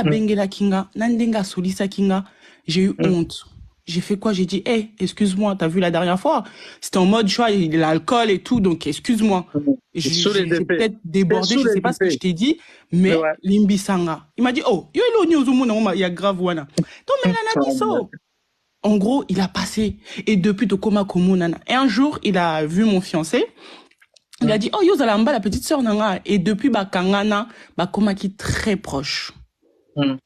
Bengela Kinga, Nandenga Solisa Kinga, j'ai eu honte. J'ai fait quoi? J'ai dit, hey, excuse-moi, t'as vu la dernière fois? C'était en mode, tu vois, il y a l'alcool et tout, donc excuse-moi. J'ai peut-être débordé, je sais pas ce que je t'ai dit, mais Limbi Sanga. Il m'a dit, oh, yo, il y a grave, voilà. Donc, mais là, en gros, il a passé. Et depuis, Tokoma Komunana. Et un jour, il a vu mon fiancé. Il a dit, oh, yo, Zalamba, la petite sœur, nanga. Et depuis, Kangana, Komaki très proche.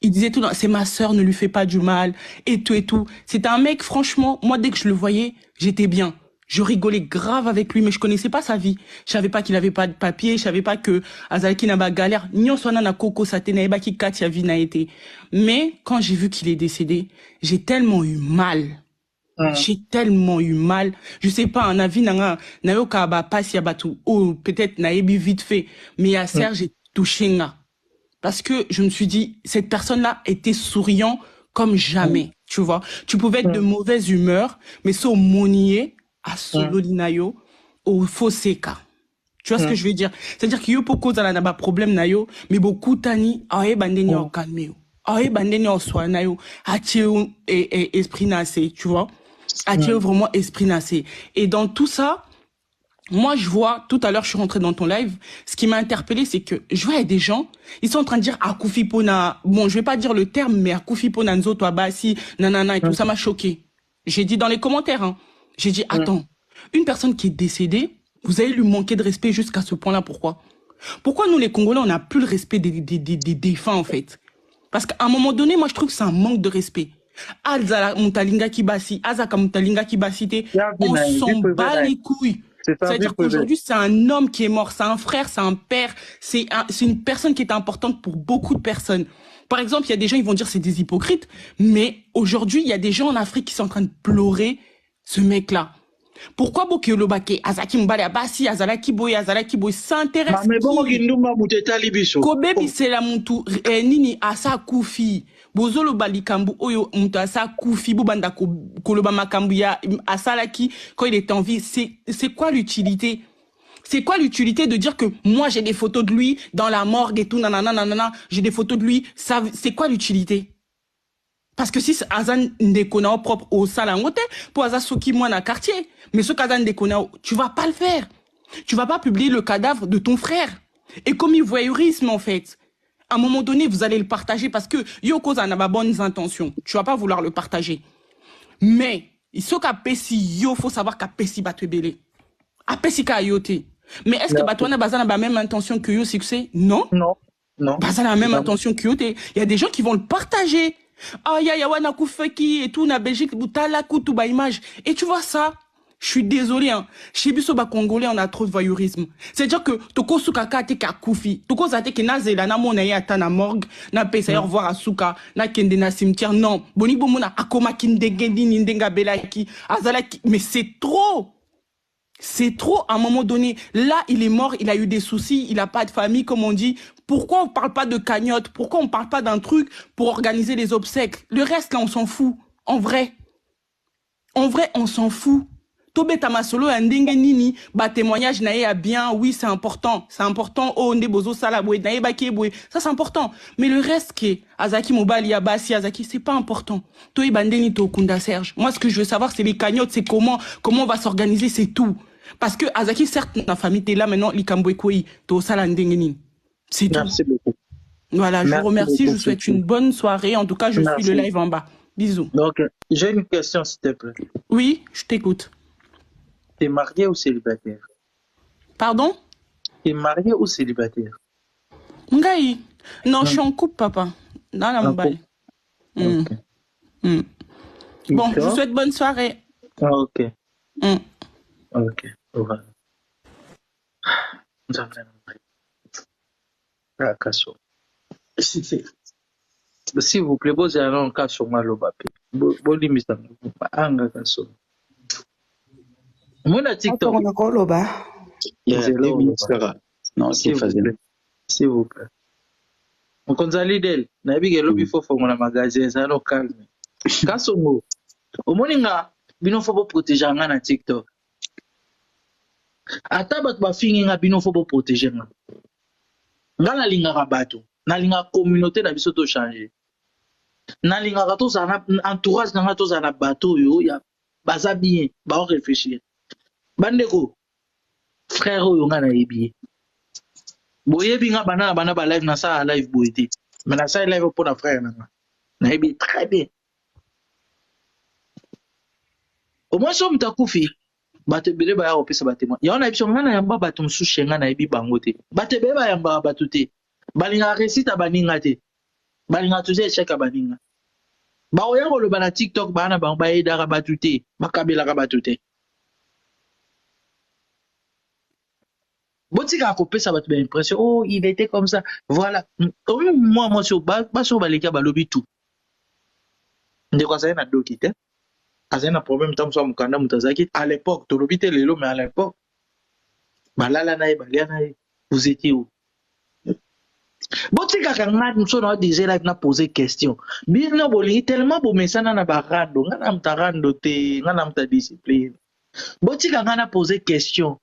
Il disait tout, c'est ma sœur, ne lui fais pas du mal, et tout et tout. C'était un mec, franchement, moi, dès que je le voyais, j'étais bien. Je rigolais grave avec lui, mais je connaissais pas sa vie. Je savais pas qu'il avait pas de papier, je savais pas que Azalaki n'a pas galère. Nyon sona na koko satena eba ki katia vie n'a été. Mais quand j'ai vu qu'il est décédé, j'ai tellement eu mal. J'ai tellement eu mal. Je sais pas, un avis n'a yo ka ba passe ya batu, ou peut-être n'a ebi vite fait. Mais à Serge, j'ai touché nga. Parce que je me suis dit, cette personne-là était souriant comme jamais, tu vois. Tu pouvais être de mauvaise humeur, mais c'est au monier, à Sololinayo, au Foseka. Tu vois ce que je veux dire? C'est-à-dire qu'il y a beaucoup de problèmes, mais beaucoup tani, aïe bandeni au calmeo, aïe bandeni au soanayo, aïe esprit nassé, tu vois. Aïe vraiment esprit nassé. Et dans tout ça, moi, je vois, tout à l'heure, je suis rentrée dans ton live, ce qui m'a interpellée, c'est que je vois, il y a des gens, ils sont en train de dire Akufi Pona, bon, je vais pas dire le terme, mais Akufi Pona Nzoto Abasi, nanana et tout, ça m'a choqué. J'ai dit dans les commentaires, hein, j'ai dit, attends, une personne qui est décédée, vous allez lui manquer de respect jusqu'à ce point-là, pourquoi? Pourquoi nous, les Congolais, on n'a plus le respect des défunts, en fait? Parce qu'à un moment donné, moi, je trouve que c'est un manque de respect. Azala Mutalinga Kibasi, Azaka Mutalinga Kibasite, on s'en bat les couilles. C'est-à-dire qu'aujourd'hui, c'est un homme qui est mort, c'est un frère, c'est un père, c'est une personne qui est importante pour beaucoup de personnes. Par exemple, il y a des gens, ils vont dire c'est des hypocrites, mais aujourd'hui, il y a des gens en Afrique qui sont en train de pleurer ce mec-là. Pourquoi Bokeolobake, Azaki Mbale Abasi, Azalaki Boy, s'intéresse Kobe Bisela Muntu, Nini Asa Koufi, Bozolo Balikambu, Oyo Muntu Asa Koufi, Bubanda Koloba Makambuya, Asalaki, quand il est en vie, c'est quoi l'utilité? C'est quoi l'utilité de dire que moi j'ai des photos de lui dans la morgue et tout, nanana, nanana, j'ai des photos de lui, ça, c'est quoi l'utilité? Parce que si Azan Ndekona propre au salangote, pour Azan Soki moi dans quartier, mais ce qu'Azan Ndekona, tu vas pas le faire. Tu vas pas publier le cadavre de ton frère. Et comme il voyeurisme en fait, à un moment donné, vous allez le partager parce que Yoko en a pas bonnes intentions. Tu vas pas vouloir le partager. Mais, il faut qu'à Pessi, yo, faut savoir qu'à Pessi va te belé. À Pessi qu'à yote. Mais est-ce que Batouana Bazan a la même intention que yo succès? Non. Non. Non. Bazan a la même intention que yote. Il y a des gens qui vont le partager. Ah, ya wana koufeki et tout, na Belgique, boutala koutou ba image. Et tu vois ça? Je suis désolé, hein. Chez Bisoba Congolais, on a trop de voyeurisme. C'est-à-dire que, toko suka te ka koufi. Toko zate ke na zela na mona ya ta na morgue, na pesa au revoir à suka, na kende na cimetière. Non. Boni bomona akoma kindegendi nindenga belaki. Azalaki. Mais c'est trop. C'est trop, à un moment donné. Là, il est mort, il a eu des soucis, il a pas de famille, comme on dit. Pourquoi on parle pas de cagnotte? Pourquoi on parle pas d'un truc pour organiser les obsèques? Le reste, là, on s'en fout. En vrai. En vrai, on s'en fout. Tobe Tamasolo, un dingue nini, bah, témoignage, nae a bien, oui, c'est important. C'est important. Oh, ndebozo salaboué, nae bakeboué. Ça, c'est important. Mais le reste qui est, Azaki Mobali, Abasi, Azaki, c'est pas important. Toi, bandeni, to Kunda Serge. Moi, ce que je veux savoir, c'est les cagnottes, c'est comment on va s'organiser, c'est tout. Parce que Azaki, certes, la famille est là maintenant, Likambouekoi, to Salandengeni. C'est tout. Merci beaucoup. Voilà, je vous remercie, je vous souhaite une bonne soirée. En tout cas, je suis le live en bas. Bisous. Donc, j'ai une question, s'il te plaît. Oui, je t'écoute. T'es marié ou célibataire? Pardon? T'es marié ou célibataire? Ngai. Non, je suis en couple, papa. Dans la mballe. Okay. Bon, je vous souhaite bonne soirée. Ok. Ok. Voilà. Nous avons un cas sur. S'il vous plaît, vous avez un cas sur Malobapé. Vous limitez un cas sur. Mon TikTok. Non, c'est facile. S'il vous plaît. On consolide elle. Nabiga lobby faut faire mon magasin, ça no calme. Kasongo. Au moninga, bino faut protéger nga na TikTok. Ata bat ba fingi nga bino faut protéger nga. Nga na linga ka bato. nalinga communauté na biso to changer nalinga to za entourage na to za na bateau yo ya baza bien ba réfléchir bandeko frère oyo nga na yebi boyebi nga bana ba live na sa live boyete mais na sa live pour na frère na yebi très bien au moins so mtakufi bato bele ba ya opesa batema ya ona biso nga na yamba bato msushi nga na yebi bango te bato bele ba yamba bato te balinga resita baninga te balinga tuze cheka baninga ba oya ko loba na TikTok bana ba ba edaka bato te bakabela ka bato te botika kopesa bato ba impression oh il était comme ça voilà moi sur ba sur baleka balobi tout ndeko ça na doki te azena problème tam so mukanda mutazaki à l'époque to lobi te lelo mais à l'époque balala na balia na vous étiez où botika kanga mso na déjà live na poser question bino boli tellement bo mesana na barando ngana mtarando te ngana mta discipline botika ngana poser question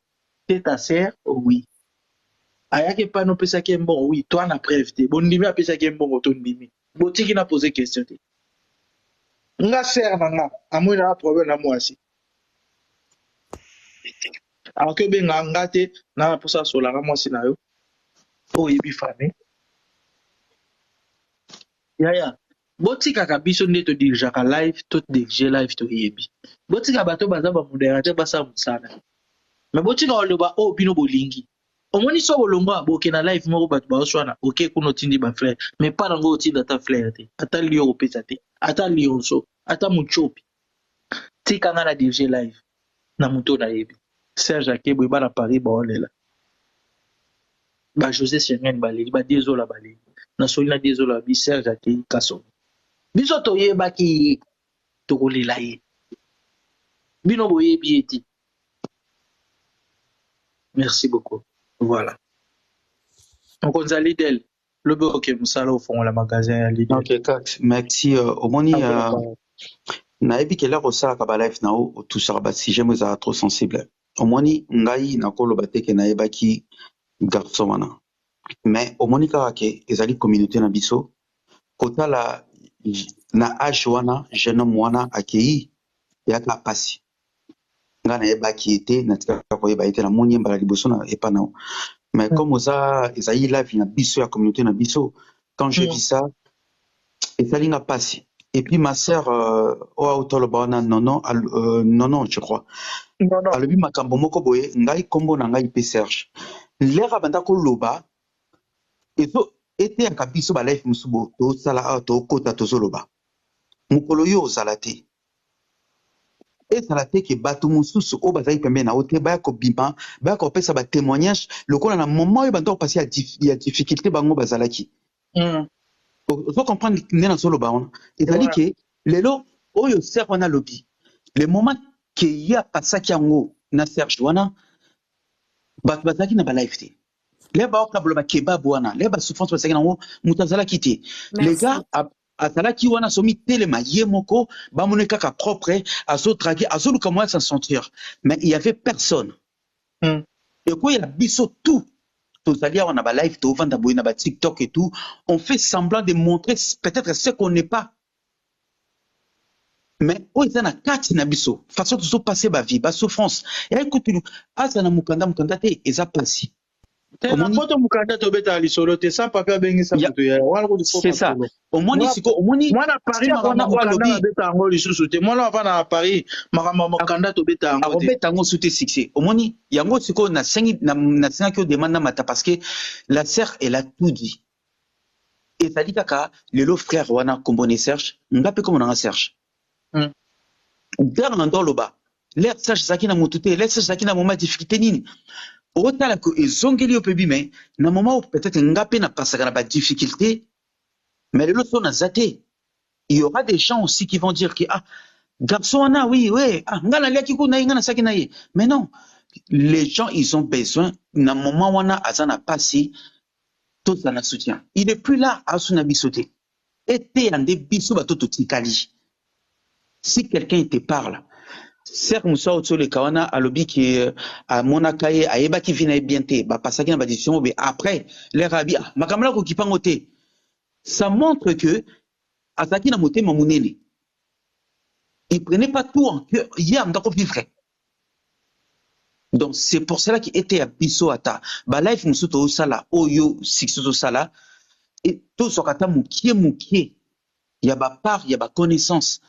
t'es ta sœur oui ayake pa no pesa ke bon oui toi na preuve te bon ndimi apesa ke bon to ndimi botiki na poser question te nga sœur nanga amoy na problème na mwasi alors que benga ngate na posa sola na mwasi na yo o yebi famille yaya botika kabiso nde to dirija ka live to dirige live to yebi botika bato baza ba modérateur basa musana mais botika oloba o bino bolingi omoni so bolongo aboke na live moko bato baoswana oke kuno tindi ba frère mais pas nango otinda ta frère te ata liyo opesa te ata lionso ata muchopi tika nga na dirige live na muto na yebi Serge Akebwe ba na Paris ba olela ba José Sengen baleli ba dézola baleli na soli na dézola bi Serge Akebwe kaso biso to yeba ki to kolela ye bino boyebi eti merci beaucoup voilà donc on a Lidl le bloc musala au fond la magasin Lidl ok Cax merci omoni nayebi kela kosala ka ba live na o tout ça ba si j'aime ça trop sensible omoni ngai nakoloba te ke nayebaki garçon wana mais omoni kaka ke ezali communauté na biso kotala na âge wana jeune homme wana akei yaka pasi nga nayebaki ete natikaka koyeba ete na moni mbala liboso na epa nao mais comme oza ezali live na biso ya communauté na biso quand je vis ça ezali nga pasi et puis ma sœur oa otoloba wana non je crois alobi makambo moko boye ngai kombo na ngai mpe Serge lere abanda koloba ezo eteyaka biso ba life mosusu bo tosala awa tokota tozoloba mokolo yo ozala te ezala te ke bato mosusu oyo bazali pembeni na yo te baya kobima baya kopesa batémoignage lokola na moment oyo banda kopasi ya difficulté bango bazalaki ozo comprendre nde nazoloba wana ezali ke lelo oyo ser wana lobi le moment ke ye apasaki yango na Serge wana bato bazalaki na balife te le baokabola bakebab wana le basouffrance bazalaki nango moto azalaki te le gars azalaki wana somi telema ye moko bamoni kaka propre azodrague azoluka moya sans sentir mais il y avait personne ekoyela biso tout tozali awa na balife tovanda boye na batiktok et tout on fait semblant de montrer peut-être ce qu'on n'est pas mais oyo eza na kati na biso façon tozopase bavie basouffrance eyai kutulu aza na mokanda te eza pasi na poto mukanda tobeta lisolo te sans papier abengisa moto ya wana ko c'est ça omoni siko omoni mwana Paris makambo mukanda beta yango lisusu te mwana avana na Paris makambo mukanda tobeta yango te akobeta yango sute succès omoni yango siko na sengi ki odemande mata parce que la sœur elle a tout dit ezali kaka lelo frère wana kombone Serge nga mpe komona nga Serge ndenge na ndo oloba l'air Serge ezalaki na motu te l'air Serge ezalaki na moment ya difficulté nini otala ko ezongeli yo pebi mais na moment peut-être nga pe na pasaka na ba difficulté mais lelo so naza te il y aura des gens aussi qui vont dire que ah garçon wana oui nga naliaki kuna ye nga nasaki na ye mais non les gens ils ont besoin na moment wana aza na pasi tozala na soutien il est plus là aso na biso te ete yande biso bato totikali si quelqu'un te parle Ser Moussa Otsole Kawana a lobby qui a Monakaye a Eba qui vient bien te ba pasaki na ba décision mais après les rabi makamala ko kipangote ça montre que Azaki na moté mamunene il prenait pas tout en cœur hier ndako vivre donc c'est pour cela qu'il était à biso ata ba life musuto osala oyo sixto sala et tout sokata mukie il y a ba part il y a ba connaissance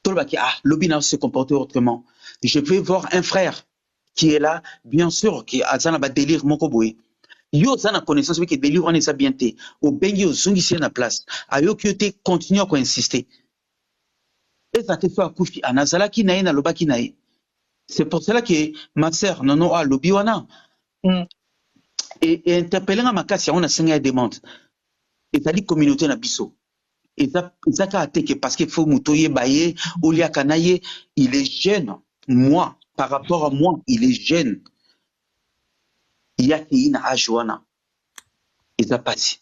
tout le qui lobby n'a se comporter autrement je vais voir un frère qui est là bien sûr qui a ça na ba délire moko boy yo ça na connaissance que délire on est ça bien té au bengi au zungi si na place ayo que te continue à insister et ça te fait akufi anazala ki nae na loba ki nae c'est pour cela que ma sœur nono a lobby wana et interpeller ma makasi on a signé demande et ça dit communauté na biso et ça ka ateke parce qu'il faut mutoye baye olia kanaye il est jeune moi par rapport à moi il est jeune il y a qui na ajoana et ça passe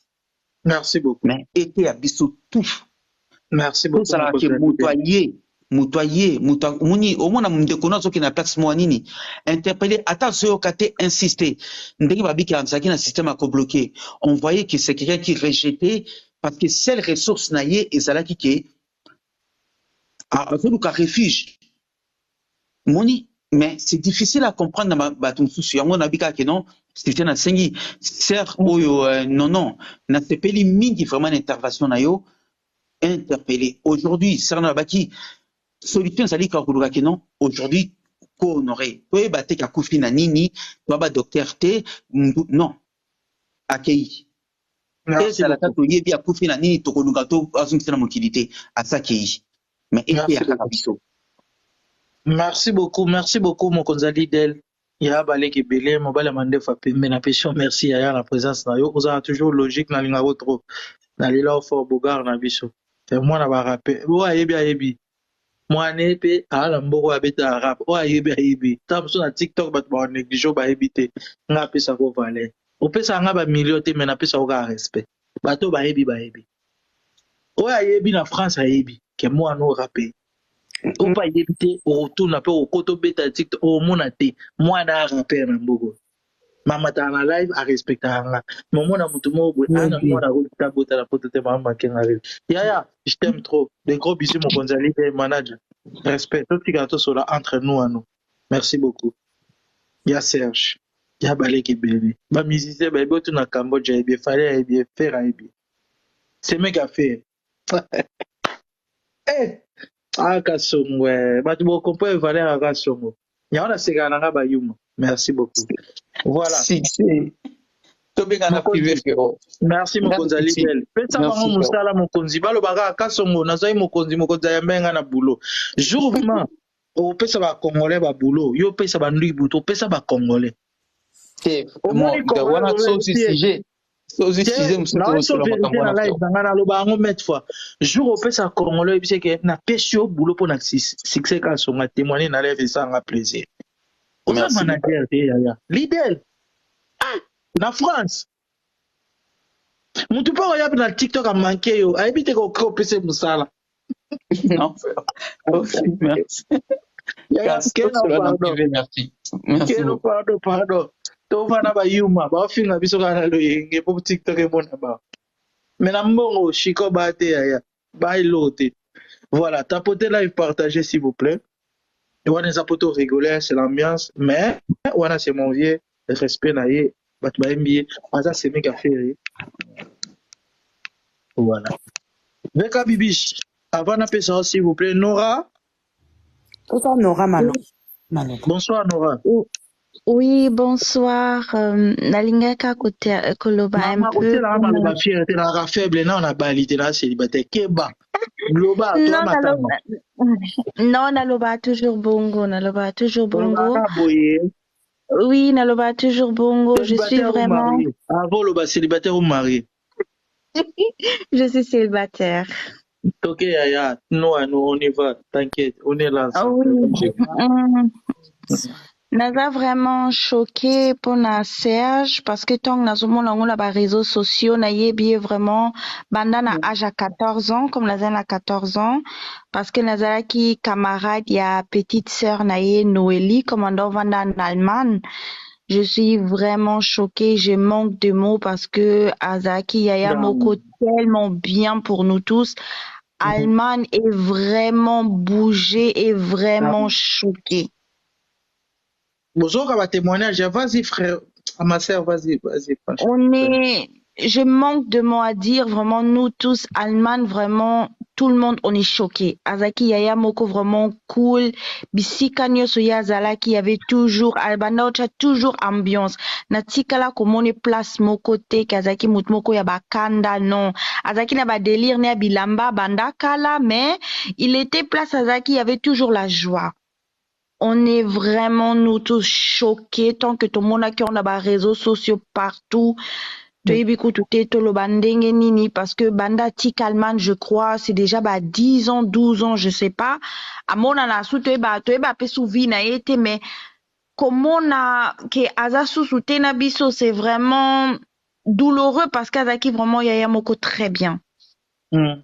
merci beaucoup mais était à biso tout merci beaucoup ça que mutoyer muni au moins na ndekona soki na place moi nini interpeller attention kate insister ndenge babiki ansaki na système à bloquer on voyait que c'est quelqu'un qui rejetait parce que celle ressource naie et ça là qui a fait un refuge moni mais c'est difficile à comprendre dans baton souci yango na bika que non c'était na sengi ser oyo non na sepeli mingi vraiment intervention na yo interpeller aujourd'hui serna baki solution ça dit que non aujourd'hui ko honorer to ba te ka kufi na nini to ba docteur te non accueilli et c'est la tato yebi a kufi na nini to ko lugato azungisa na mokilité asakei mais et ya kabiso merci beaucoup mokonzali del ya baleki belé mobile mandefa pembe na pession merci ya la présence na yo oza toujours logique na linga trop na lila fort bogar na biso te moi na ba rappel o ayebi mwane pe ala mboko abeta rap o ayebi tamso na TikTok bat ba négligé ba ebité nga pesa ko valer o pesa nga ba million te mais na pesa ko respect bato ba yebi o ayebi na France ayebi ke moi no rapper o pa yebi te o retourne pe o koto beta TikTok o mona te moi na rapper na mboko mama ta na live a respecta nga momo na mutu mo bo ana mo na ko ta bota la poto te mama kenga ya je t'aime trop des gros bisous mon Gonzali et manager respect tout qui gâteau sur là entre nous à nous merci beaucoup ya Serge ya baleki bébé ba musicien ba botu na Cambodge et bien fallait bien faire et bien c'est mec a fait eh kasongwe ba tu bo comprendre valeur à kasongo ya on a sega na ba yuma merci beaucoup voilà merci mokonzi bel pesa bango mosala mokonzi balobaka kasongo nazali mokonzi ya mbenga na boulot jour vraiment opesa ba congolais ba boulot yo pesa ba ndui buto pesa ba congolais wana sosi sujet na live nanga naloba yango mette fois jour opesa congolais ebise ke na pesi yo boulot mpo na succès kasonga témoigner na live esanga plaisir oza manager te yaya lidel na France mutu mpo oyabi na TikTok amanke yo ayebi te koke opesa mosala pardon tovana bayuma baofinga biso kaka na loyenge mpo TikTok emona bao me na mbongo shiko baa te yaya bailo te voilà tapoter live partager s'il vous plaît wana eza poto rigoler c'est l'ambiance mais wana c'est mon vieux respect na ye bato bayembi ye aza semi kafere voilà veka bibish avant napesa s'il vous plaît Nora Nora Malo. Bonsoir Nora. Oui, bonsoir. Nalingaka koloba un peu. La fierté la faible non na balité la célibataire keba. Loba toi matanga. Non, naloba toujours bongo, Oui, naloba toujours bongo. Je suis vraiment. Avant loba célibataire ou marié. Je suis célibataire. Ok, Yaya, non, on y va, t'inquiète, on est là. Oui. Naza vraiment choqué pour na Serge parce que tant que nazomona ngo na ba réseaux sociaux na yebi vraiment banda na âge à 14 ans comme naza na 14 ans parce que nazalaki camarade ya petite sœur na ye Noélie comme on vanda en Allemagne. Je suis vraiment choquée, je manque de mots parce que Azaki Yaya Moko tellement bien pour nous tous. Allemagne est vraiment bougé et vraiment choqué. Bonjour, va témoignage. Vas-y, frère. À ma sœur, vas-y. Je manque de mots à dire. Vraiment, nous tous, Allemagne, vraiment, tout le monde, on est choqués. Azaki Yaya Moko, vraiment cool. Bisika Nyoso Yazalaki, il y avait toujours, Albanocha, toujours ambiance. Natikala, comme on est place Moko te, Kazaki Mutmoko Yabakanda, non. Azaki n'a pas délire, n'a bilamba, bandakala, mais il était place Azaki, il y avait toujours la joie. On est vraiment, nous tous, choqués, tant que tout le monde a qui on a des réseaux sociaux partout. Parce que Banda Tikalman, je crois, c'est déjà 10 ans, 12 ans, je sais pas. À mon avis, mais comment na que Azasu soutena biso, c'est vraiment douloureux parce qu'Azaki vraiment Yaya Moko très bien.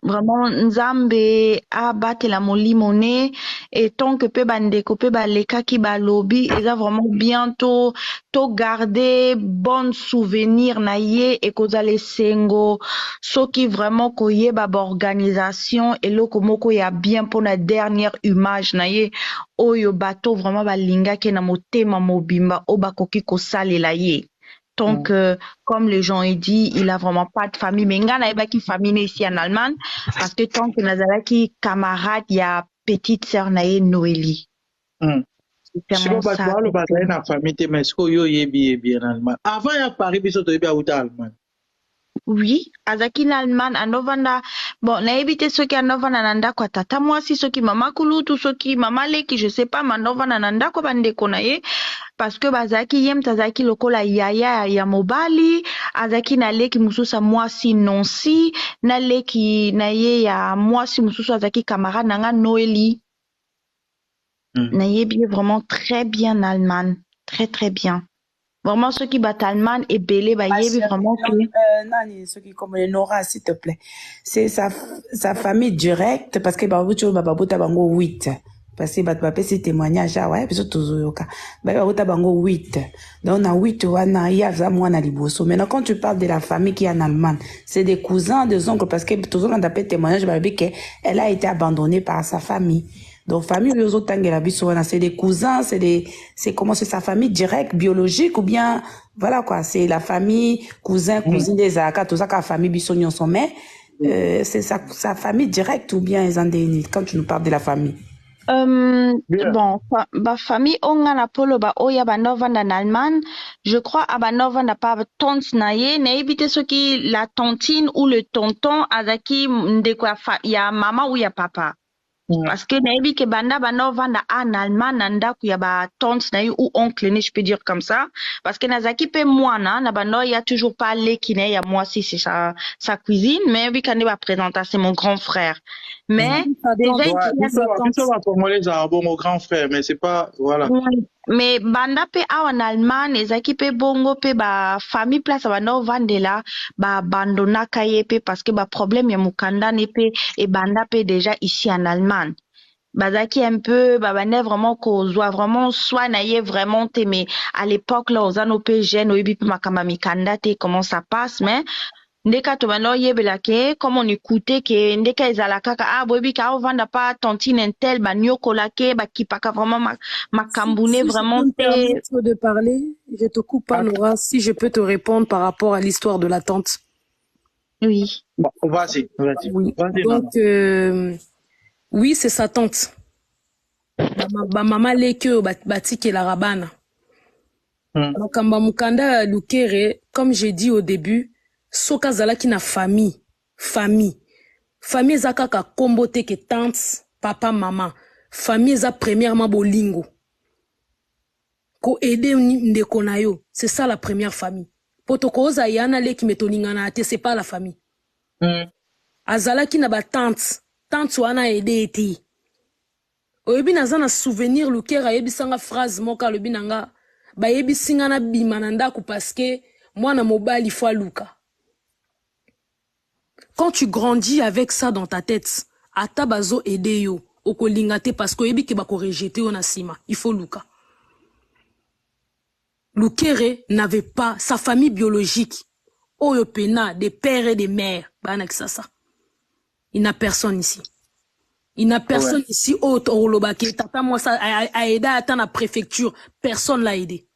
Vraiment Nzambe a battu la molimone et tant que pe bandeko pe baleka ki balobi eza vraiment bientôt to garder bon souvenir na ye et kozale sengo soki vraiment koyeba ba organisation eloko moko ya bien pour la dernière image na ye oyo bato vraiment balingaki na motema mobimba o bakoki kosalela ye. Donc, comme les gens ont dit, il a vraiment pas de famille. Mais il y a qui famille ici en Allemagne parce que tant que Nazala qui camarade, il y a petite sœur naïe Noélie. C'est vraiment ça. Avant, il y a Paris, il y a Allemagne. Oui, azaki na Allemagne, anovanda, bon, na ebite soki anovanda nanda kwa tata mwasi, soki mama kulutu, soki mama leki, je sais pas, manovanda nanda kwa bandeko na ye, parce que bazaki yem tazaki lokola yaya ya mobali, azaki na leki mususa mwasi nonsi, na leki na ye ya mwasi mususu azaki camarade nanga Noélie. Na yebi vraiment très bien en Allemagne, très très bien. Vraiment, ceux qui battent Allemagne et Belé, bah, il y a vraiment que... Non, ceux qui comme les Nora, s'il te plaît. C'est sa famille directe, parce que Babucho, Bababuta Bango 8. Parce que Batbapé, c'est témoignage, ouais, puis surtout Zoyoka. Bababuta Bango 8. Donc, on a 8, on a Yaza, moi, on a Liboso. Maintenant, quand tu parles de la famille qui est en Allemagne, c'est des cousins, des oncles, parce que toujours, on a appelé témoignage, elle a été abandonnée par sa famille. Donc, famille, c'est des cousins, c'est comment c'est sa famille directe, biologique, ou bien, voilà quoi, c'est la famille, cousin, cousine des Aka, tout ça, la famille Bissognon son mais, c'est sa famille directe, ou bien, quand tu nous parles de la famille. Bon, ma famille, on a la polo, oya banova en Allemagne, je crois, à banova n'a pas tante naye, n'a évité ce qui, la tantine ou le tonton, azaki, il y a maman ou il y a papa. Parce que naïbi ke banda vanda en Allemagne nanda kuya ba tante naï ou oncle ne je peux dire comme ça parce que nazaki pe mwana na bando il y a toujours pas les qui ya moi si c'est sa cuisine mais oui quand il va présenter c'est mon grand frère mais déjà il va formuler ça bon grand frère mais c'est pas voilà mais banda pe en Allemagne ezaki pe bongo pe ba famille place bando vandela ba abandonna kaye pe parce que ba problème ya mukanda ne pe et banda pe déjà ici en Allemagne bazaki un peu babane vraiment qu'on soit vraiment soit naïe vraiment mais à l'époque là aux années peu jeunes au ibi makama mikanda te comment ça passe mais ndeka to bano yebela ke comme on écoutait que ndeka ezalaka ka bobi ka vanda pas tontine intel ba nyokola ke ba kipaka vraiment makambune vraiment te de parler je te coupe pas Nora si je peux te répondre par rapport à l'histoire de la tante. Oui. Bon, vas-y. Oui. Donc oui, c'est sa tante. Maman leke batiki la rabana. Makamba mukanda lukere, comme j'ai dit au début, soka zalaki na famille zaka ka kombote ke tante, papa, maman. Famille za premièrement bolingo. Ko aider ndeko na yo, c'est ça la première famille. Potoko za yana leki metoningana ate, c'est pas la famille. Azalaki na ba tante wana aidé eti. oyebi naza na souvenir Lukera ayebisanga phrase moka alobi nanga bayebisinga na bima na ndako parce que mwana mobali faut luka. Quand tu grandis avec ça dans ta tête, ata bazo aider yo okolinga te parce que oyebi ke bako rejeter yo na sima, il faut luka. Lukere n'avait pas sa famille biologique. Oyo pena des pères et des mères, bana ça. Il n'a personne ici. Il n'a personne ici autre au Lobake. Tata moi ça a aidé à atteindre la préfecture. Personne l'a aidé.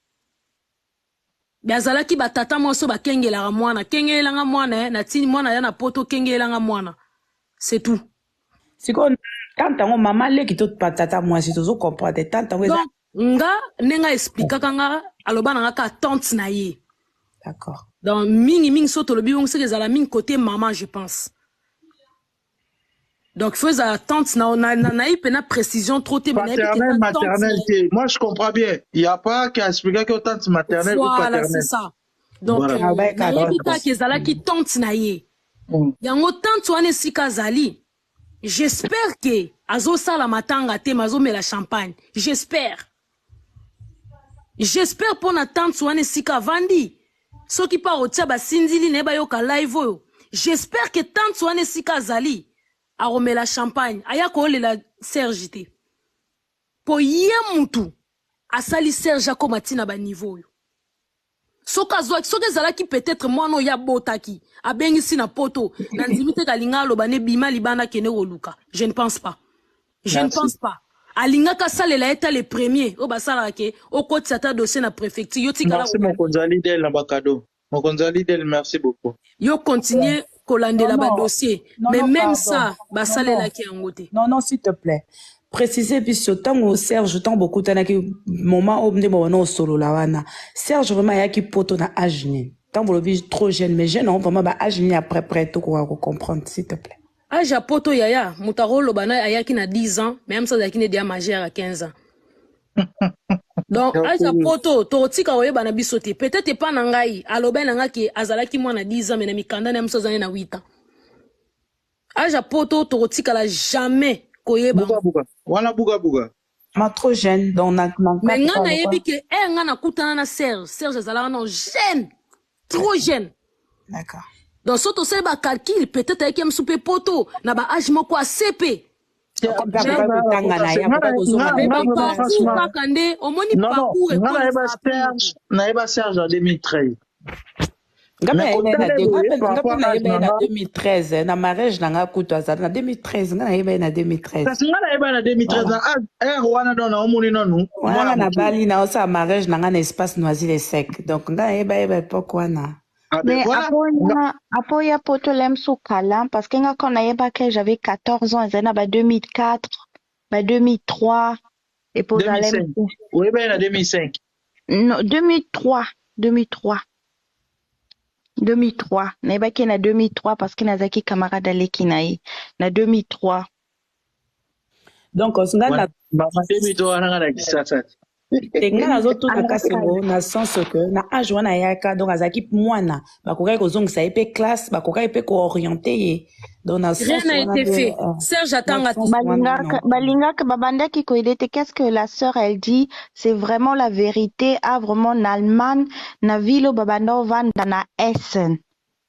Biazala ki ba tata moi so ba kengela nga mwana. Kengela nga mwana na tini mwana ya na poto kengela nga mwana. C'est tout. Siko tantango mama le ki tot pa tata moi si tozo comprendre tantango eza. Nga nenga explica kanga aloba nga ka tante na ye. D'accord. Dans ming soto lobi on sait que la ming côté maman je pense. Donc faisait tante na pena précision trop te maternelle. Moi je comprends bien. Il y a pas qu'à expliquer que tante maternelle ou paternelle. Voilà, c'est ça. Donc na que zala ki tante na ye. Yango tante wane sika zali. J'espère que azo sala matanga te mazo me la champagne. J'espère pour na tante wane sika vandi. So qui pa otia ba sindili ne ba yoka live oyo. J'espère que tante wane sika zali. A remet la champagne. Aya ko la Serge te. Po ye mutu. A sali Serge ako matina ba niveau yo. Soka zala ki peut-être moi no ya botaki. A bengi si na poto. Nanzimite kalinga lo bane bima libana kene woluka. Je ne pense pas. Je ne pense pas. Alinga ka sale la eta les premiers. O basala ke. O kote sata dossier na préfecture. Yo tika la. Merci mon konzali del na bakado. Mon konzali del merci beaucoup. Yo continuer. Non, dossier. Non, mais non, même pardon. Ça, bah ça les là qui en côté. Non, s'il te plaît. Préciser puis ce temps au Serge tant beaucoup t'as qui moment où on solo la wana. Serge vraiment y a qui poto na ajni. Tant vous le vivez trop jeune mais jeune on vraiment bah ajni après près tout qu'on comprendre s'il te plaît. Âge à poto yaya mutaro lobana aya qui na 10 ans même ça qui n'est déjà majeur à 15 ans. Donc âge à poto totika oye bana bisote peut-être pas nangai aloba nanga ki azalaki mwana 10 ans mais na mikanda na mso na 8 ans. Âge à poto totika la jamais koyeba. Wana buga. Ma trop jeune donc na mais ngana yebi ke ngana kutana na Serge azala non jeune trop jeune. D'accord. Donc soto se ba calcul peut-être avec un souper poto na ba âge moko a CP. Non, Serge en 2013. Mais 2013 na mariage na kuto azana 2013 na yeba na 2013 parce que na yeba na 2013 wana dona omuni nonu wana na bali na osa mariage na espace Noisy sec donc nga yeba pourquoi na. Mais apoya poto lem sukala parce que nga quand yeba que j'avais 14 ans zana ba 2004 ba 2003 et pour aller oui ben na 2005 non 2003 naiba ki na 2003 parce que nazaki camarade aleki na ye na 2003 donc osinga na 2003 na na kisasa tenga nazo tout na kasengo na sens que na âge wana yaka donc azaki mwana bakoka kozongisa ye pe classe bakoka ye pe ko orienter ye donc na rien n'a été fait. Serge attanga balingaka babandaki ko idete qu'est-ce que la sœur elle dit c'est vraiment la vérité a vraiment en Allemagne na vilo babando vanda na Essen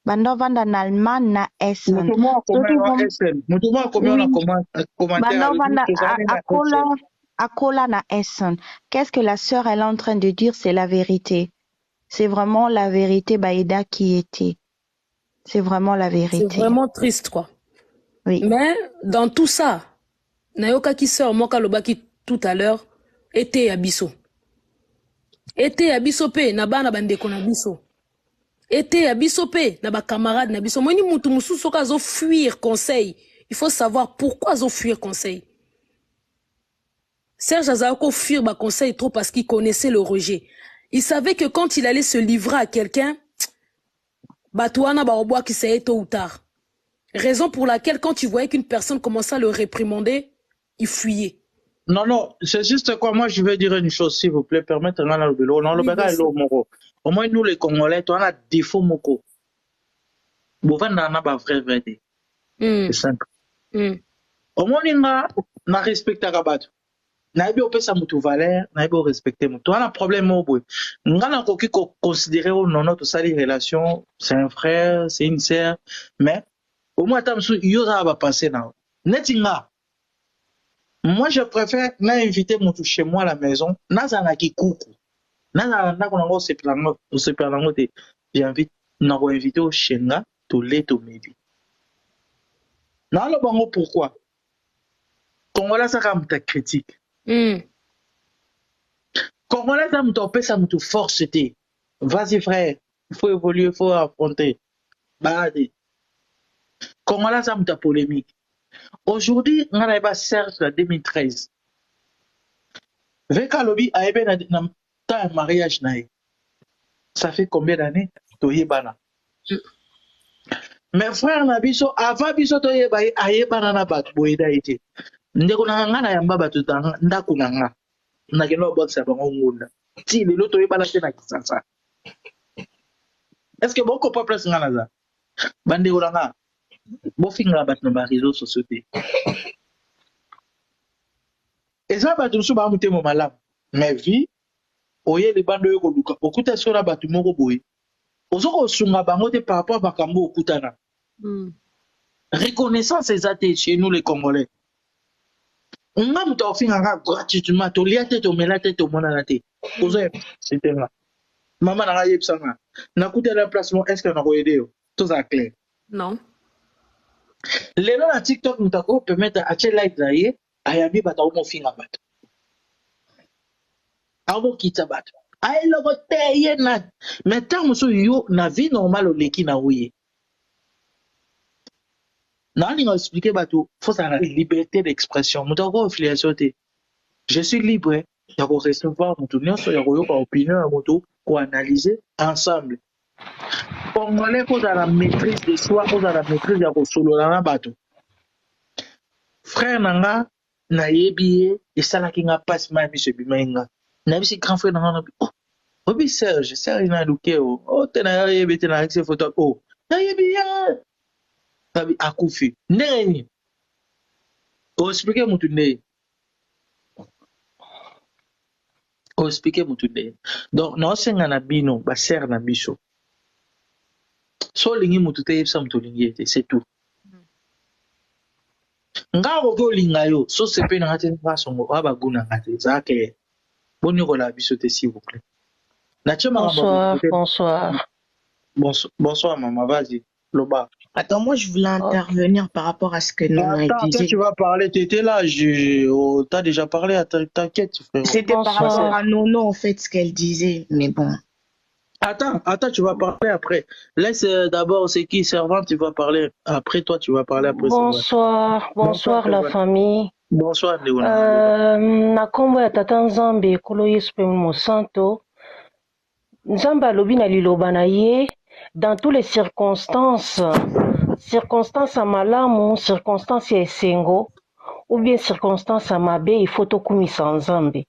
bando vanda na Allemagne na Essen mutumo combien on a commentaire Akola na Essen. Qu'est-ce que la sœur elle est en train de dire? C'est la vérité. C'est vraiment la vérité, Baïda qui était. C'est vraiment la vérité. C'est vraiment triste, quoi. Oui. Mais dans tout ça, Nayoka qui sort, Moka Lobaki tout à l'heure, était à Bisso. Était à Bisso pe, naba na bandeko na Bisso. Était à Bisso pe, naba camarade na Bisso. Moni mutu musu soka zo fuir conseil. Il faut savoir pourquoi zo fuir conseil. Serge Azako fuir ba conseil trop parce qu'il connaissait le rejet. Il savait que quand il allait se livrer à quelqu'un, Batouana Baoboa qui s'est tôt ou tard. Raison pour laquelle quand tu voyais qu'une personne commençait à le réprimander, il fuyait. Non, c'est juste quoi. Moi, je vais dire une chose, s'il vous plaît. Permettez-moi le vélo. Non, le bagage est moko. Au moins, nous, les Congolais, on a défaut moko. Bovan n'a pas vrai vérité. C'est simple. Au moins, on a respecté Rabat. Naïbi opesa mutu valeur, naïbi o respecter mutu. On a un problème au bout. Ngana koki ko considérer au non notre sali relation, c'est un frère, c'est une sœur, mais au moins tam su yo ça va passer na. Netinga. Moi je préfère na inviter mutu chez moi à la maison, na zana ki kuku. Na konango se planango te. J'invite na ko inviter au chenga to leto mebi. Na lo bango pourquoi? Congolais ça comme ta critique. Congolais ça me pesa me force te. Vas-y frère, il faut évoluer, il faut affronter. Bade. Congolais ça me polémique. Aujourd'hui, on a eu Serge en 2013. Veka lobi a ebe na ta mariage nae. Ça fait combien d'années? Toyebana. Mes frères na biso avant biso toyeba ayebana na bat boyeda ite. Ndeko na ngana yamba batu tanga ndaku na nga. Na keno botsa bango ngunda. Ti lelo toyebana te na kisasa. Est-ce que beaucoup pas plus ngana za? Bande uranga. Bo finga bat na ba réseaux sociaux te. Eza batu so ba mutemo malamu. Mais vie oye le bando yoko luka. Okuta sora batu moko boye. Ozoko sunga bango te par rapport à bakambo okutana. Reconnaissance exacte chez nous les Congolais. On a muta ofinga gratuitement to liate to melate to monana te. Ozo c'était là. Maman na yebsanga. Na kuta l'emplacement est-ce que na ko aider yo? Tout ça clair. Non. Lelo na TikTok muta ko permettre a che like zaye ayami bata o mo finga bata. Abo kita bata. Ay logo te ye na. Mais tant muso yo na vie normale o leki na ouye. Non, il a expliqué bateau, faut ça la liberté d'expression. Mon temps affiliation te. Je suis libre. Il y a recevoir mon tournoi, il y a une opinion, moto pour analyser ensemble. Congolais faut la maîtrise de soi, faut la maîtrise de solo na bateau. Frère nanga na yebi et ça la kinga passe ma biso bimenga. Na bisi grand frère nanga oh, obi Serge na luke oh, tena yebi tena avec ses photos oh. Na yebi ya tabi akufi ndenge o expliquer mutu ndenge o expliquer mutu ndenge donc na osenga na bino ba ser na biso so lingi mutu te yebisa mutu lingi ete c'est tout nga ko linga yo so sepe na ngate nga songo aba guna ngate zake boni ko la biso te s'il vous plaît na chema bonsoir maman vas-y Loba. Attends, moi je voulais intervenir par rapport à ce que Nona disait. Tu vas parler, tu étais là, t'as déjà parlé, t'inquiète frère. C'était par rapport à Nono en fait ce qu'elle disait, mais bon. Attends, tu vas parler après. Laisse d'abord c'est qui servante, tu vas parler après toi, tu vas parler après. Bonsoir la famille. Bonsoir na kombo ya tata Nzambe kolo Yesu pe mosanto. Nzambe alobi na liloba na ye dans toutes les circonstances à malamu, circonstances ya esengo, ou bien circonstances à mabe, il faut tokumisa Nzambe.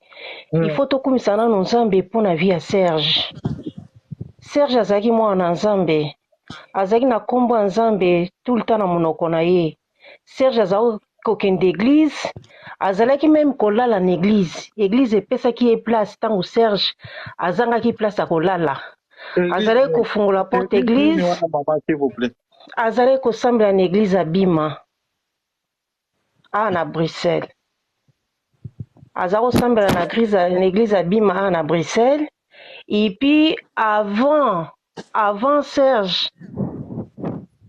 Il faut tokumisa na Nzambe pour na vie ya Serge. Serge azaki mwana Nzambe, azaki na kombo ya Nzambe tout le temps na monoko na ye. Serge azaki kokende église, azalaki même kolala na église. Église epesaki ye place tango Serge azangaki place ya kolala. Azalaki kofungola porte église. Azalaki kosambela na église à Bima. Na Bruxelles. Azalaki kosambela na église à Bima na Bruxelles. Et puis avant Serge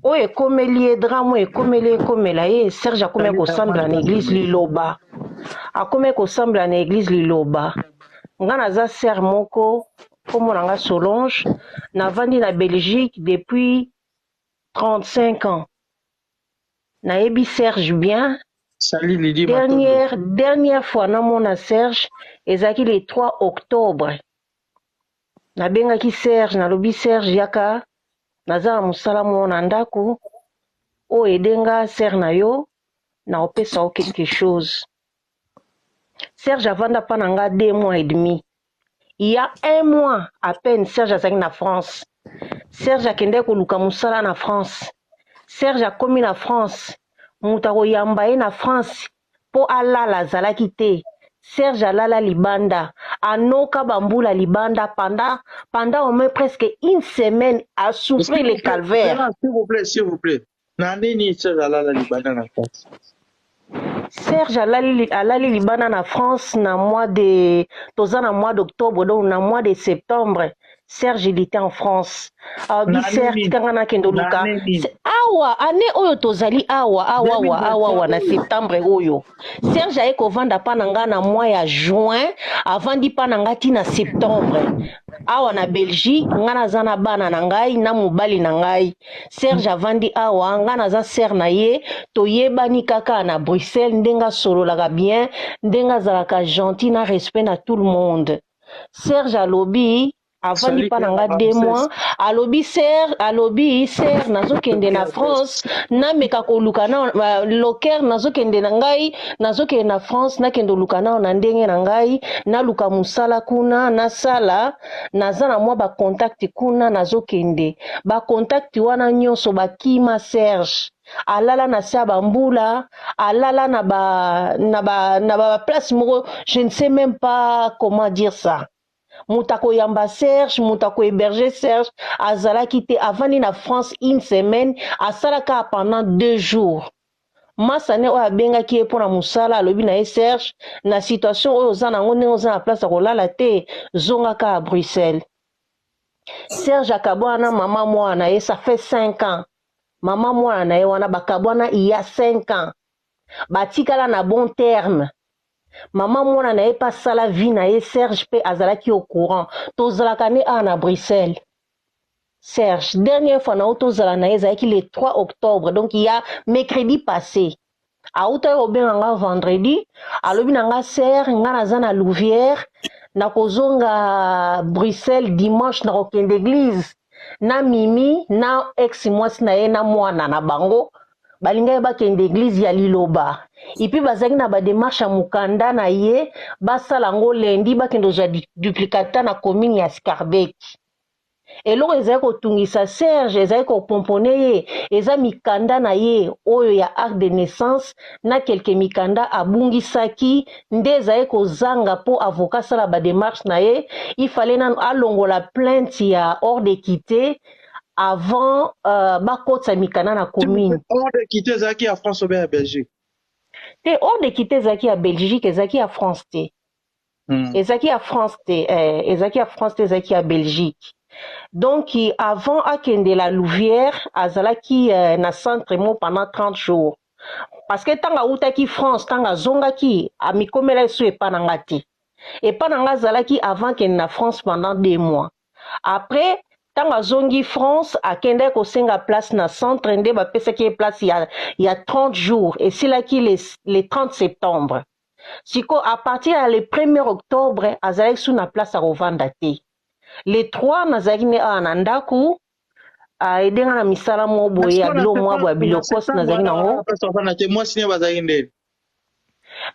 oyo ekomeli ye drame ekomela ye Serge akomaki kosambela na église liloba. Akomaki kosambela na église liloba. Nga naza sœur moko kombo na nga Solange, navandi na Belgique depuis 35 ans. Nayebi Serge bien. Salut Lydie. Dernière fois namona Serge ezaki le 3 octobre. Nabengaki Serge, nalobi Serge yaka naza na mosala mona ndako o edenga ser na yo na opesa o quelque chose. Serge avanda pa na nga 2 mois et demi. Il y a 1 mois à peine, Serge azaki na France. Serge akende koluka musala na France. Serge akomi na France. Muta koyamba ye na France po alala azalaki te. Serge alala libanda, anoka bambula libanda pendant au moins presque une semaine à souffrir les calvaires. S'il vous plaît. Nandini Serge alala libanda na France. Serge alali libanda na France na mois d'octobre, donc na mois de septembre. Serge il était en France. Serge kangana kendoluka. Awa ane oyo tozali awa na septembre oyo. Serge aye kovanda pa nanga na mois ya juin avant di pa nanga ti na septembre. Awa na Belgique ngana zana bana na ngai na mobali na ngai. Serge avandi awa ngana za ser na ye toyebani kaka na Bruxelles ndenga sololaka bien ndenga zalaka gentil na respect na tout le monde. Serge alobi avandi pa nanga 2 mois alobi ser nazokende na France na meka koluka na loker nazokende na ngai nazokende na France nakende luka na ndenge na ngai naluka musala kuna nasala naza na mwa ba contact kuna nazokende ba contact wana nyonso bakima Serge alala na sa bambula alala na ba place moko je ne sais même pas comment dire ça. Moutako yamba Serge, moutako héberger Serge, azala quitté avant na France une semaine, asalaka pendant 2 jours. Masane o abenga ki pour na musala alobi na Serge, na situation o za na ngone o za na place ko lala te, zonga ka à Bruxelles. Serge akabwana mama mwana ye ça fait 5 ans. Mama mwana na ye wana bakabwana il y a 5 ans. Batikala na bon terme. Maman mwana na ye pas sala vie na ye Serge pe azalaki au courant tozalaka ne na Bruxelles. Serge dernière fois na tozala na ye zaki le 3 octobre donc il y a mercredi passé auta obenga vendredi alobi nanga ser nga naza na Louvière na kozonga Bruxelles dimanche na kokende église na mimi na ex mwasi na ye na mwana na bango balinga bakende église ya Liloba. Et puis bazaki na ba démarche mukanda na ye basala ngo lendi bakendo ja duplicata na commune ya Scarbeck. Eloko ezali kotungisa Serge ezali kopomponne ye eza mikanda na ye oyo ya acte de naissance na quelque mikanda abungisaki nde ezali kozanga po avocat sala ba démarche na ye il fallait na alongola plainte ya hors d'équité avant bakotsa mikanda na commune. Hors d'équité ezalaki ya France ou bien ya Belgique? Te hors d'équité ezalaki ya Belgique ezalaki ya France te. Ezalaki ya France te, ezalaki ya France te ezalaki ya Belgique. Donc avant akende la Louvière azalaki na centre mo pendant 30 jours. Parce que tanga utaki France tanga zongaki amikomela esu epananga te. Epananga azalaki avant kende na France pendant 2 mois. Après tanga zongi France akende kosenga place na centre nde bapesaki place il y a 30 jours et c'est là qui les 30 septembre. Siko à partir le 1er octobre azalaki sous na place à rovanda te. Les 3 nazaki ne anandaku edenga na misala mo boye ya bilo mwa boye bilokos nazaki nango.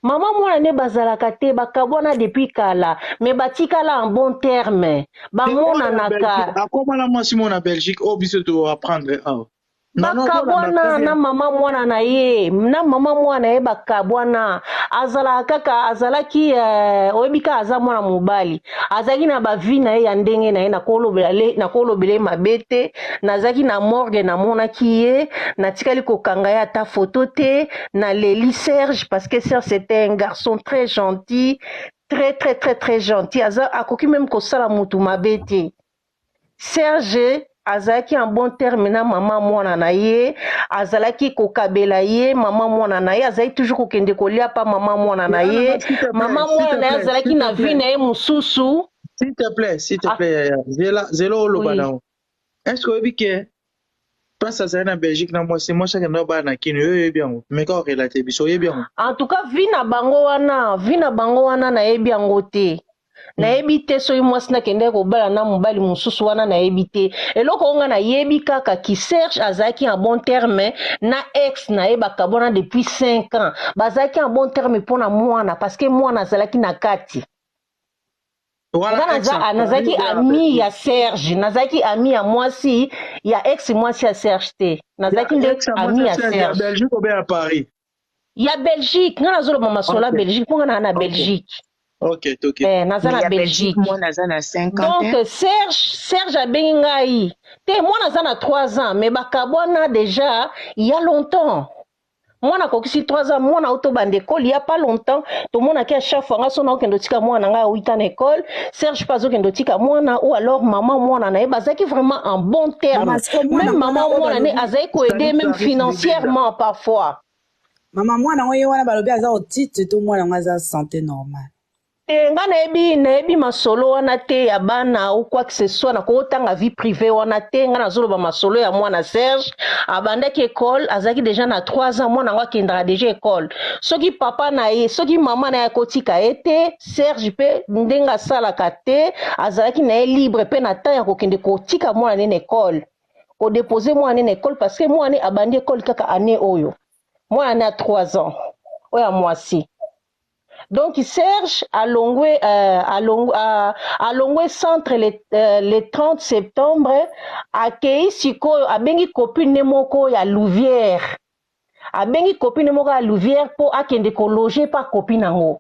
Maman mwana ne bazalaka te bakabwana depuis kala mais batikala en bon terme bamona naka akoma mwasi mona Belgique o biso to apprendre bakabwana na mama mwana na ye bakabwana azalaki oyebika aza mwana mobali azalaki na bavi na ye ya ndenge na ye na kolobela mabete nazaki na morgue na monaki ye natikali kokanga ye ata photo te na leli Serge parce que Serge c'était un garçon très gentil très gentil akoki même kosala mutu mabete. Serge azalaki en bon terme na mama mwana na ye azalaki kokabela ye mama mwana na ye azalaki toujours kokende kolia pa mama mwana na ye mama mwana na ye azalaki na vie na ye mususu. S'il te plaît zelo oloba nao est-ce que oyebi ke place azali na Belgique na mwasi akende obala na kini oyo oyebi yango meka orelate biso oyebi yango en tout cas vie na bango wana nayebi yango te. Nayebi te soki mwasi nakende kobala na mobali mosusu wana nayebi te eloko nga nayebi kaka ki Serge azalaki en bon terme na ex na ye bakabona depuis 5 ans bazalaki en bon terme mpona mwana parce que mwana azalaki na kati nazalaki ami ya Serge nazalaki ami ya mwasi ya ex mwasi ya Serge te nazalaki nde ami ya Serge. Belgique ou bien à Paris? ya Belgique nga nazoloba masolo ya Belgique mpo nga na Belgique. Ok. Naza na Belgique. Moi, naza na 50 Donc Serge abengi ngai te moi naza na 3 ans mais bakabwana déjà il y a longtemps. Moi na kokisi 3 ans moi na auto bande école il y a pas longtemps tout monde a chaque fois nga sona okendo tika moi na nga 8 ans école Serge pas okendo tika moi na ou alors maman moi na ye bazaki vraiment en bon terme. Même maman moi na azai ko aider même financièrement parfois. Maman moi na yo wana balobi aza au titre to moi na aza santé normale. Nga nayebi masolo wana te ya bana ou quoi que ce soit na kotanga vie privée wana te nga nazoloba masolo ya mwana Serge abandaki école azaki déjà na 3 ans mwana ngwa kendra déjà école soki papa na ye soki mama na ye kotika ete Serge pe ndenga salaka te azalaki na ye libre pe na temps ya kokende kotika mwana ne école ko déposer mwana ne école parce que mwana abandi école kaka année oyo mwana na 3 ans oya mwasi. Donc Serge a longwe centre le 30 septembre accueilli sikoyo abengi copine moko ya Louvière. Abengi copine moko ya Louvière po akende ko loger pa copine nango.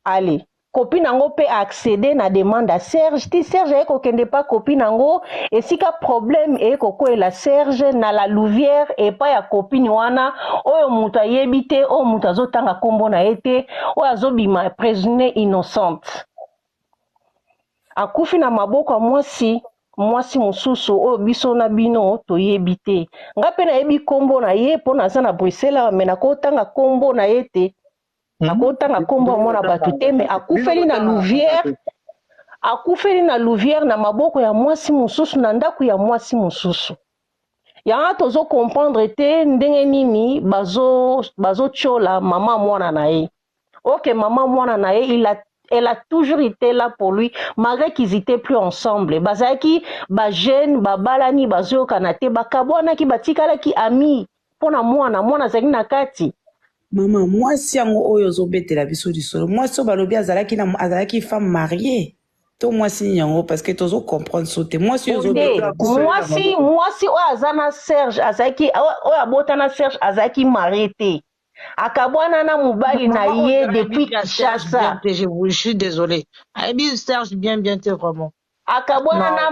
Allez, copine nango pe accéder na demande à Serge. Ti Serge e ko kende pa copine nango et sika problème e ko ko la Serge na la Louvière et pa ya copine wana oyo muta yebite o muta zotanga kombo na ete o azobima présumée innocente. Akufi na maboko ya mwasi mususu oyo biso na bino toyebite. Nga pe na yebi kombo na ye po naza na Bruxelles mais na kotanga kombo na ete nakotanga kombo mona batu te mais akufeli na Louvière na maboko ya mwasi mususu na ndaku ya mwasi mususu. Yanga tozo comprendre te ndenge nini bazo chola mama mwana na ye. Ok, mama mwana na ye elle a toujours été là pour lui malgré qu'ils étaient plus ensemble. Bazaki ba jeune babalani bazo kanate bakabwana ki batikala ki ami pona mwana zaki na kati. Maman, moi si yango oyo zobetela biso disolo. Moi so balobi azalaki femme mariée. To moi si yango parce que tozo comprendre sauter. Moi si moi si o azana Serge azalaki o abotana Serge azalaki marié te. Akabwana na mobali na ye depuis Kinshasa. Je suis désolée. Ayebi Serge bien te vraiment. Akabwana na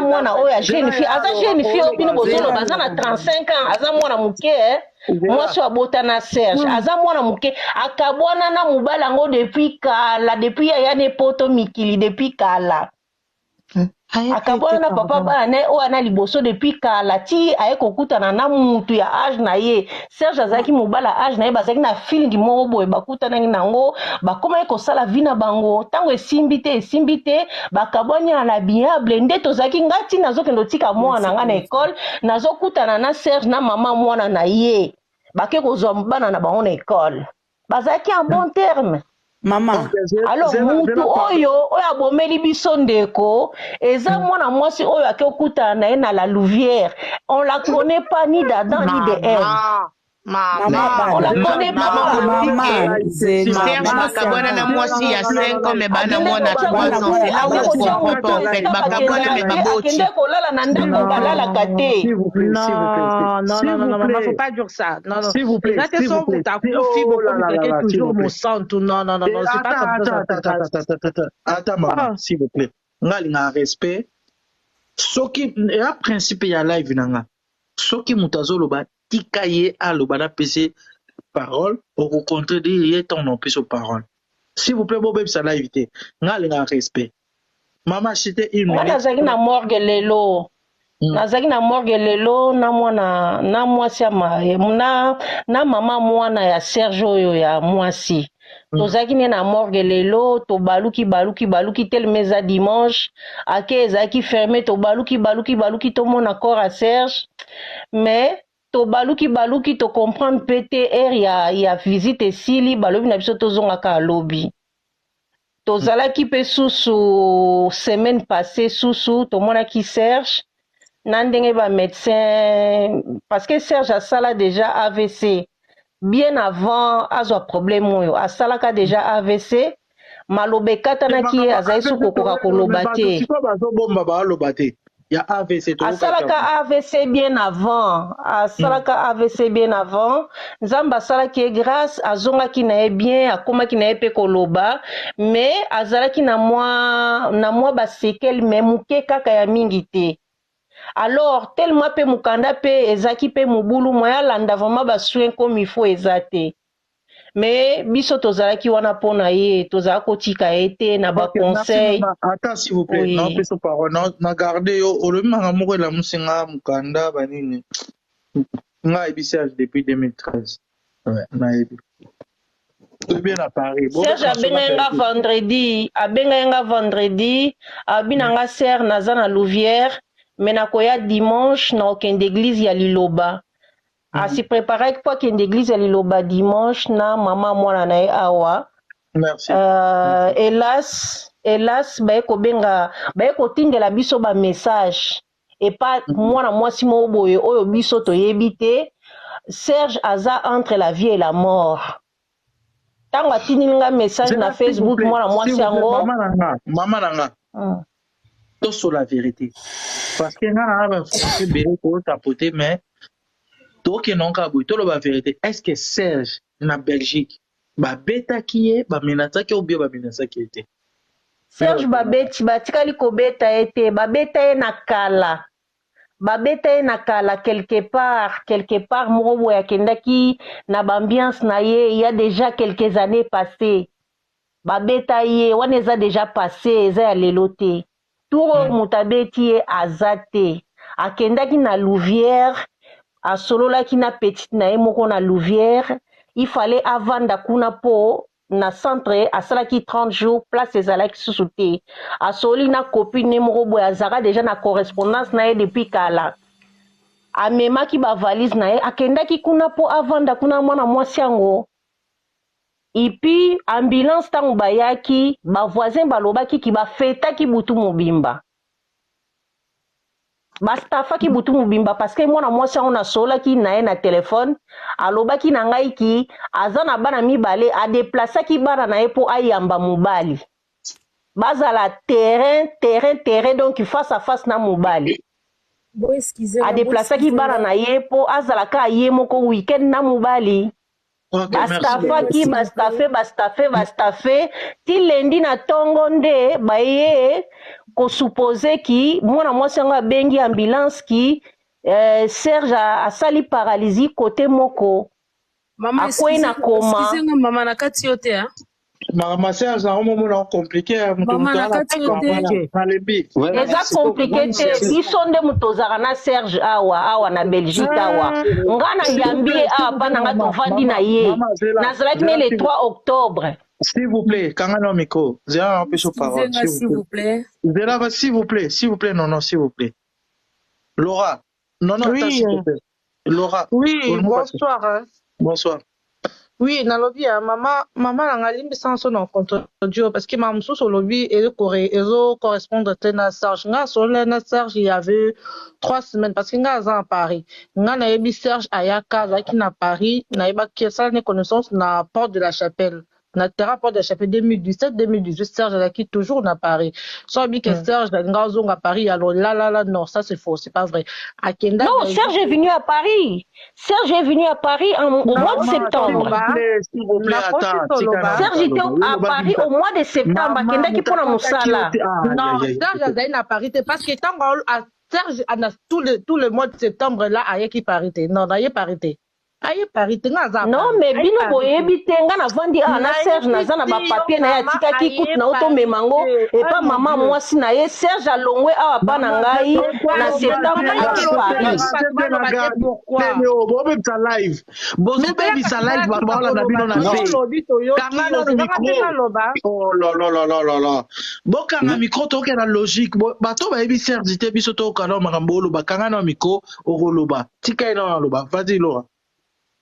mwana oya jeune fille aza jeune fille obino bozolo baza na 35 ans aza mwana muke moi so abota na Serge aza mwana muke akabwana na mobala ngo depuis kala depuis ya ne poto mikili depuis kala akabwana na papa bana ne o ana liboso depuis kala ti aye kokutana na mutu ya âge na ye Serge azaki mobala âge na ye bazaki na feeling moko boye bakutana nango bakoma ekosala vina bango tango esimbi te bakabwani na biable nde tozaki ngati nazokendo tika mwana nga na école nazokutana na Serge na mama mwana na ye bake kozwa bana na bango na école bazaki en bon terme. Maman, alors mutu oyo abomeli biso ndeko eza mwana mwasi oyo akokutana na ye na la Louvière on la connaît pas ni d'Adam ni de Ève. Maman, on la connaît pas. Serge bakabwana na mwasi ya 5 ans mais bana mwana 3 ans c'est là où on comprend pas en fait bakabwana mais baboti akende kolala na ndako balala kate. Non, faut pas dire ça. Non. S'il vous plaît. Ta fille beaucoup toujours mon sang. Non, c'est pas comme ça. Attends, maman, s'il vous plaît. Ngali na respect. Soki ya principe ya live nanga. Soki mutazolo ba tikaye aloba na PC parole au contraire de ton non plus parole. S'il vous plaît, Bob ça live té. Ngali na respect. Maman c'était une minute. Nazaki na morgue lelo. Nazaki na morgue lelo na mwana na mwasi na mama mwana ya Serge oyo ya mwasi. Tozaki na morgue lelo to baluki tel meza dimanche ake ezaki fermé to baluki to mona corps à Serge mais to baluki to comprendre PTR ya visite esili balobi na biso tozonga ka lobby tozalaki pe susu semaine passée susu to mona ki Serge na ndenge ba médecin parce que Serge asala déjà AVC bien avant azwa problème oyo asalaka déjà AVC malobe katanaki azali sukokoka koloba te ya AVC asalaka AVC bien avant nzambe asalaki ye grâce azongaki na ye bien akomaki na ye mpe koloba mais azalaki na mwa basekele mais moke kaka ya mingi te. Alors tellement mpe mokanda mpe ezaki mpe mobulu mwa yalanda vraiment basoin comme il faut eza te. Mais biso tozalaki wana mpo na ye tozala kotika ye te na baconseil. Attends s'il vous plaît, non peso parole na garde yo olobi manga moko elamusi nga mokanda banini nga yebi Serge depuis 2013. Ouais, nayebi. Bien à Paris. Serge abenga nga vendredi abina nga ser naza na Louvière mais nakoya dimanche na okende église ya Liloba. Asi préparé kwa kende église ya Liloba dimanche na mama mwana na ye awa. Merci. Hélas baye kotindela biso ba message et pas mwana mwasi mo boye oyo biso toyebi te. Serge aza entre la vie et la mort. Tango atindeli nga message na Facebook mwana mwasi yango mama nanga toso la vérité parce que nga ba fait bele ko tapoter mais toke non ka boy to la vérité est-ce que Serge na Belgique ba beta kiye ba menata ki ou bien ba menasa ki était Serge babeti batikali ko beta ete ba beta ye na kala quelque part morobo ya kendaki na bambiance na ye il y a déjà quelques années passées babeta ye wana eza déjà passé eza ya lelo te turo mutabeti ye azate akendaki na Louvière asololaki na petite na ye moko na Louvière il fallait avanda kuna po na centre asalaki 30 jours place ezalaki susu te asoli na copine moko boye azaka déjà na correspondance na ye depuis kala amemaki bavalise na ye akendaki kuna po avanda kuna mwana mwasi yango ipi ambulance ntango bayaki bavoisin balobaki ki bafetaki butu mobimba bastafaki butu mobimba parce que mwana mwasi yango nasolaki na ye na telefone alobaki na ngai ki aza na bana mibale adeplasaki bana na ye mpo ayamba mobali bazala terrain donc face à face na mobali adeplasaki bana na ye mpo azalaka ye moko weekend na mobali bastafaki bastafe ti lendi na tongo nde baye kosuppose ki mwana mwasi yango abengi ambulance ki Serge asali paralysie côté moko akwei na koma mama na kati yo te mama Serge na momo na compliqué mama na kati yo te eza compliqué te biso nde mutozaka na Serge awa na Belgique awa nga na yambi ye awa pa na nga tovandi na ye nazalaki ne le 3 octobre. S'il vous plaît, quand on a un micro, Zéla, parole. S'il vous plaît. Zéla, s'il vous plaît, non, s'il vous plaît. Laura, non, oui. Attends, s'il vous plaît. Laura. Oui, bonsoir. Bonsoir. Oui, na lobby mama nanga limbisa nso na contre-dio parce que ma mususu lobby ezo correspondre na Serge nga solo na Serge il y avait 3 semaines parce que nga aza à Paris nga na yebi Serge ayaka azaki na Paris na yeba ki ça ne connaissance na porte de la Chapelle na terrain porte de la Chapelle 2017 Serge azaki toujours na Paris so bi que Serge nga ozonga Paris alors là non ça c'est faux c'est pas vrai Akenda non Serge est venu à Paris au mois de septembre. S'il vous plaît, attends. Serge était à Paris au mois de septembre. Akenda ki pona mosala. Non, Serge est à Paris parce que tant Serge a tout le mois de septembre là ayaki parité. Non, ayé parité. Aye parité nga non mais bino boyebi te nga na vandi na Serge naza na ba papier na ya tikaki kutu na auto memango et pas maman mwasi na ye Serge alongwe awa pa na ngai na septembre ayaki Paris. Pourquoi bobebisa live bozobebisa live baola na bino na kanga na micro oh la bokanga micro toke na logique bato bayebi Serge te biso tokana makambo oloba kanga na micro okoloba tika ina oloba vas-y Laura.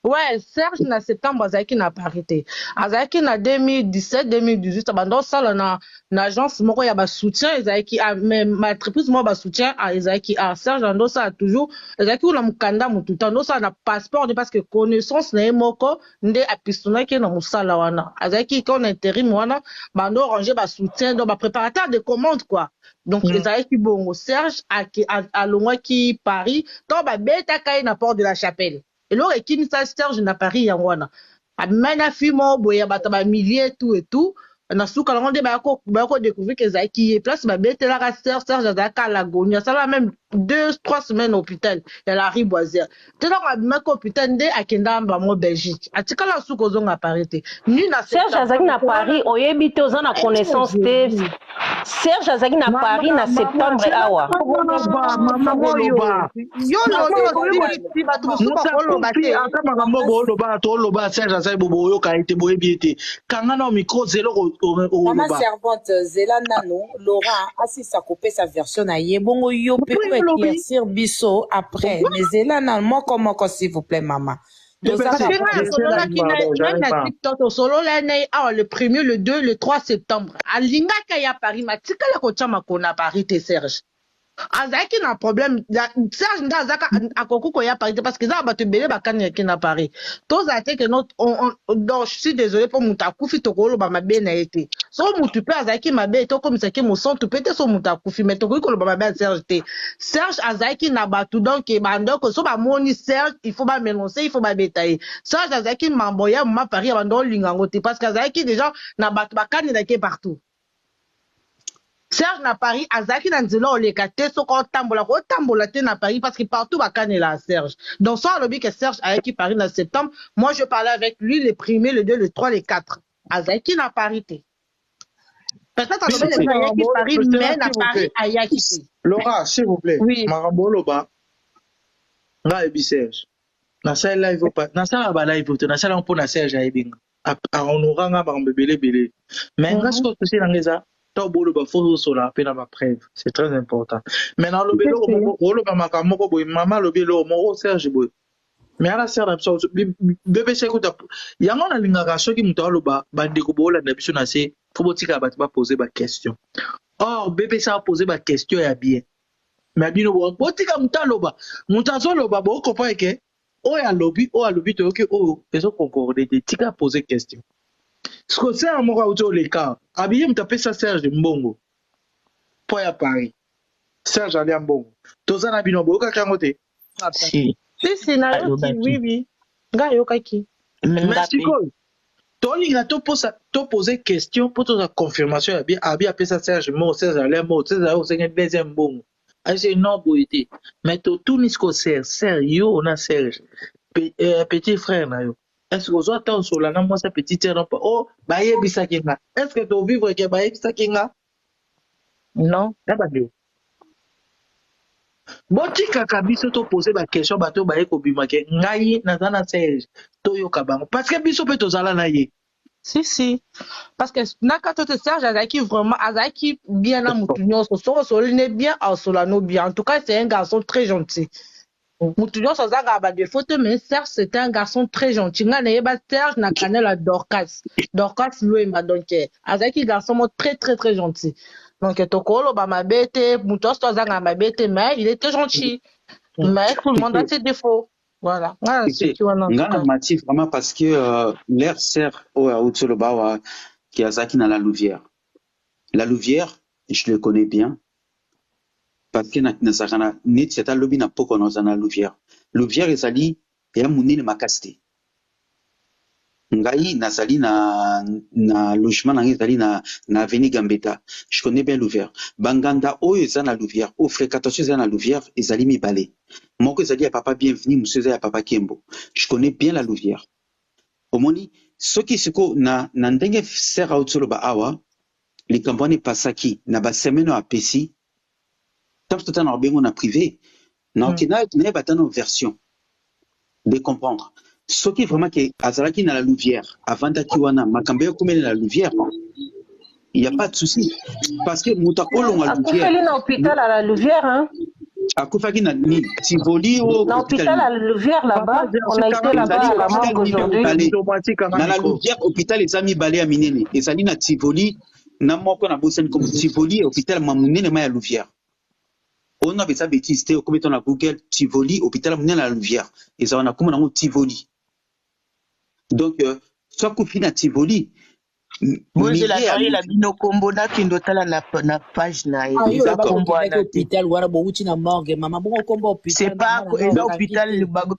Ouais, Serge na septembre azaki na parité. Azaki na 2017-2018 abando sala na agence moko ya ba soutien ezaki même entreprise moko ba soutien ezaki Serge ando ça toujours ezaki na mukanda mututa ndo ça na passeport parce que connaissance na moko nde apistona ki na musala wana. Azaki kon intérim wana bando ranger ba soutien donc ba préparateur de commande quoi. Donc ezaki bongo Serge a longwa ki Paris to ba beta kai na porte de la Chapelle. et l'or et qui ça Serge n'a pas ri en wana amena fimo boya bata ba milliers tout et tout na suka la nde ba ko découvrir que ça qui est place ba bete la Serge azaka la gonia ça va même 2-3 semaines au hôpital elle arrive boisière tena ba meko hôpital nde akenda ba mo Belgique atika la suka ozonga parité ni na Serge azaki na Paris oyebi te oza na connaissance te Serge azaki na Paris na septembre awa mama boloba yo lo bato suka koloba te ata makambo boloba to loba Serge azali bobo yo ka ete boyebi ete kanga na micro zelo Maman servante Zela Nano, Laurent, assiste à couper sa version à Yebongo yo peut éclaircir biso après. Mais Zela Nano, moi comment s'il vous plaît, maman. Le premier, le 2, le 3 septembre. À Linga Kaya Paris, ma tika la kochama kona Paris te Serge. Azaki na problème Serge nda azaka akoko koya Paris parce que ça ba te belé ba kanya ki na Paris. Tous ate que notre donc je suis désolé pour mutakufi to kolo ba mabe na été. So mutu pe azaki mabe to comme ça que mon son tout peut-être so mutakufi mais to kolo ba mabe Serge te. Serge azaki na batu donc e ba ndoko so ba moni Serge il faut ba mélancer il faut ba bétailler. Serge azaki mamboya ma Paris ba ndo lingango te parce que azaki déjà na batu ba kanya ke partout. Serge na Paris, Azaki na nzela olekate so ko tambola te na Paris parce que partout bakane la Serge. Donc soit lobby que Serge Azaki Paris en septembre, moi je parlais avec lui le premier, le 2, le 3, le 4. Azaki na Paris te. Peut-être que Azaki Paris mais na Paris Ayaki te. Laura, s'il vous plaît. Oui. Marambolo ba. Nga ebi Serge. Na sa live pas. Na sa ba live to na sa on na Serge aibinga. A honorer nga ba mbebele bele. Mais nga ce que c'est na ngeza c'est très important. Maintenant, le bélo, maman, le bélo, mon Serge Boy. Mais à la serre d'absence, bébé, c'est quoi? Il y a un lingation qui m'a dit, bandeko, la nation a assez, faut pas poser ma question. Or, bébé, ça a posé ma question, et bien. Mais bien, botika mutaloba, mutasoloba, bon, comprends que, oh, à lobby, ok, oh, ils ont concordé, tika poser question. Ce que c'est un mot auto les cas. Habillé me taper ça Serge Mbongo. Pour à Paris. Serge allait en Mbongo. Toza na bino boka kangote. Si na oui. Ga yo kaki. Merci quoi. Tolinga to poser question pour ta confirmation habillé appeler ça Serge Mbongo Serge allait Mbongo Serge allait au deuxième Mbongo. C'est non boité. Mais to tout nisco Serge yo on a Serge. Petit frère na yo. Est-ce que vous attendez sur la moi sa petite sœur oh baye bisakinga est-ce que tu vivre que baye bisakinga non pas de botika kabiso to poser ba question bato baye ko bima ke ngai na zana Serge to yo kabango parce que biso pe to zala na ye si parce que naka to Serge azaki vraiment azaki bien na mutunyo so ne bien au solano bien en tout cas c'est un garçon très gentil. Moutoulion sans agaba de photos, mais Serge c'était un garçon très gentil. Nga ne yeba Serge na kanel la Dorcas Louema donc azaki garçon très très très gentil. Donc tokolo ba mabete, moutos to zanga mabete mais il était gentil. Mais tout le monde a ses défauts. Voilà. Nga motif vraiment parce que l'air sert au Utsoloba qui azaki na la Louvière. La Louvière, je le connais bien. Parce que na sakana net c'est lobby na poko na zana Louvière. Louvière ezali ya munene makasté. Ngai nazali na logement na ezali na avenue Gambetta. Je connais bien Louvière. Banganda oyo ezana Louvière, o fréquentation ezana Louvière ezali mibale. Moko ezali ya papa bienvenu, monsieur ya papa Kembo. Je connais bien la Louvière. Omoni soki siko na ndenge sera utsolo ba awa les campagnes pasaki na ba semaine a pesi. Tant que on a bien on a privé, non qui n'a pas tant version de comprendre. Ce qui est vraiment que Azalaki na la Louvière, avant d'Akiwana, Makambé comme la Louvière, il n'y a pas de souci parce que Moutakolo la Louvière. À l'hôpital à la Louvière, hein. À Koufaki na ni Tivoli au l'hôpital à la Louvière là-bas, on a été là-bas à la manque aujourd'hui. Dans la Louvière, hôpital les amis balé à Minene, les amis na Tivoli, na moko na bossen comme Tivoli, hôpital Mamounene ma Louvière. On a fait ça bêtise, comme on a Google Tivoli, hôpital Mamounene la Louvière, et ça on a comme on a Tivoli. Donc soit Koufina Tivoli, bozela ngai la bino kombo nakende tala na page na ye eza kombo wana hôpital wana bouti na morgue mama bongo kombo hôpital c'est pas eza hôpital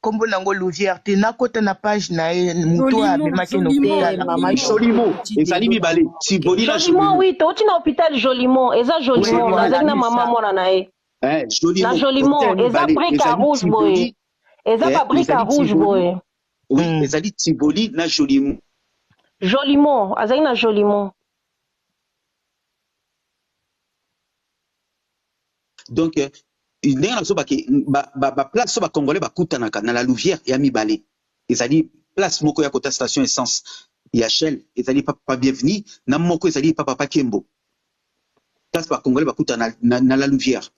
kombo nango Louvière te nakota na page na ye mutu abemaki na hôpital mama Jolimo ezali mibale Tivoli na Jolimo oui toti na hôpital Jolimo eza Jolimo nazali na mama mwana na ye na Jolimo eza brique à rouge boye eza ba brique à rouge boye oui ezali Tivoli na Jolimo Jolimo azali na Jolimo donc ndenge nazobaki place so bacongolais bakutanaka na la Louvière ya mibale ezali place moko ya kota station essence ya Shell ezali papa bienvenue na moko ezali papa Kembo place bacongolais bakutana na la Louvière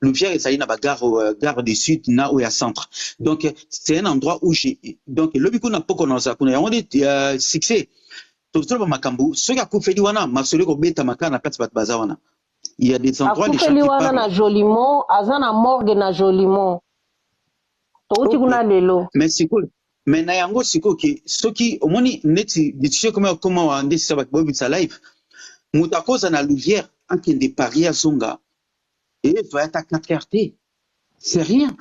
ezali na gare du Sud na ou ya centre donc c'est un endroit où j'ai donc le biku na poko na za kuna yango de succès tout ça ba makambu so ya kufeli wana masolo ko beta makana place bat baza wana il y a des endroits les gens qui parlent na Jolimo azana morgue na Jolimo touti kuna lelo mais c'est cool mais na yango siko ki soki omoni neti ditisho comment wa ndesi sa bakbo bitsa live mutakoza na Louvière akende Paris à Zonga et va être à 4 RT c'est rien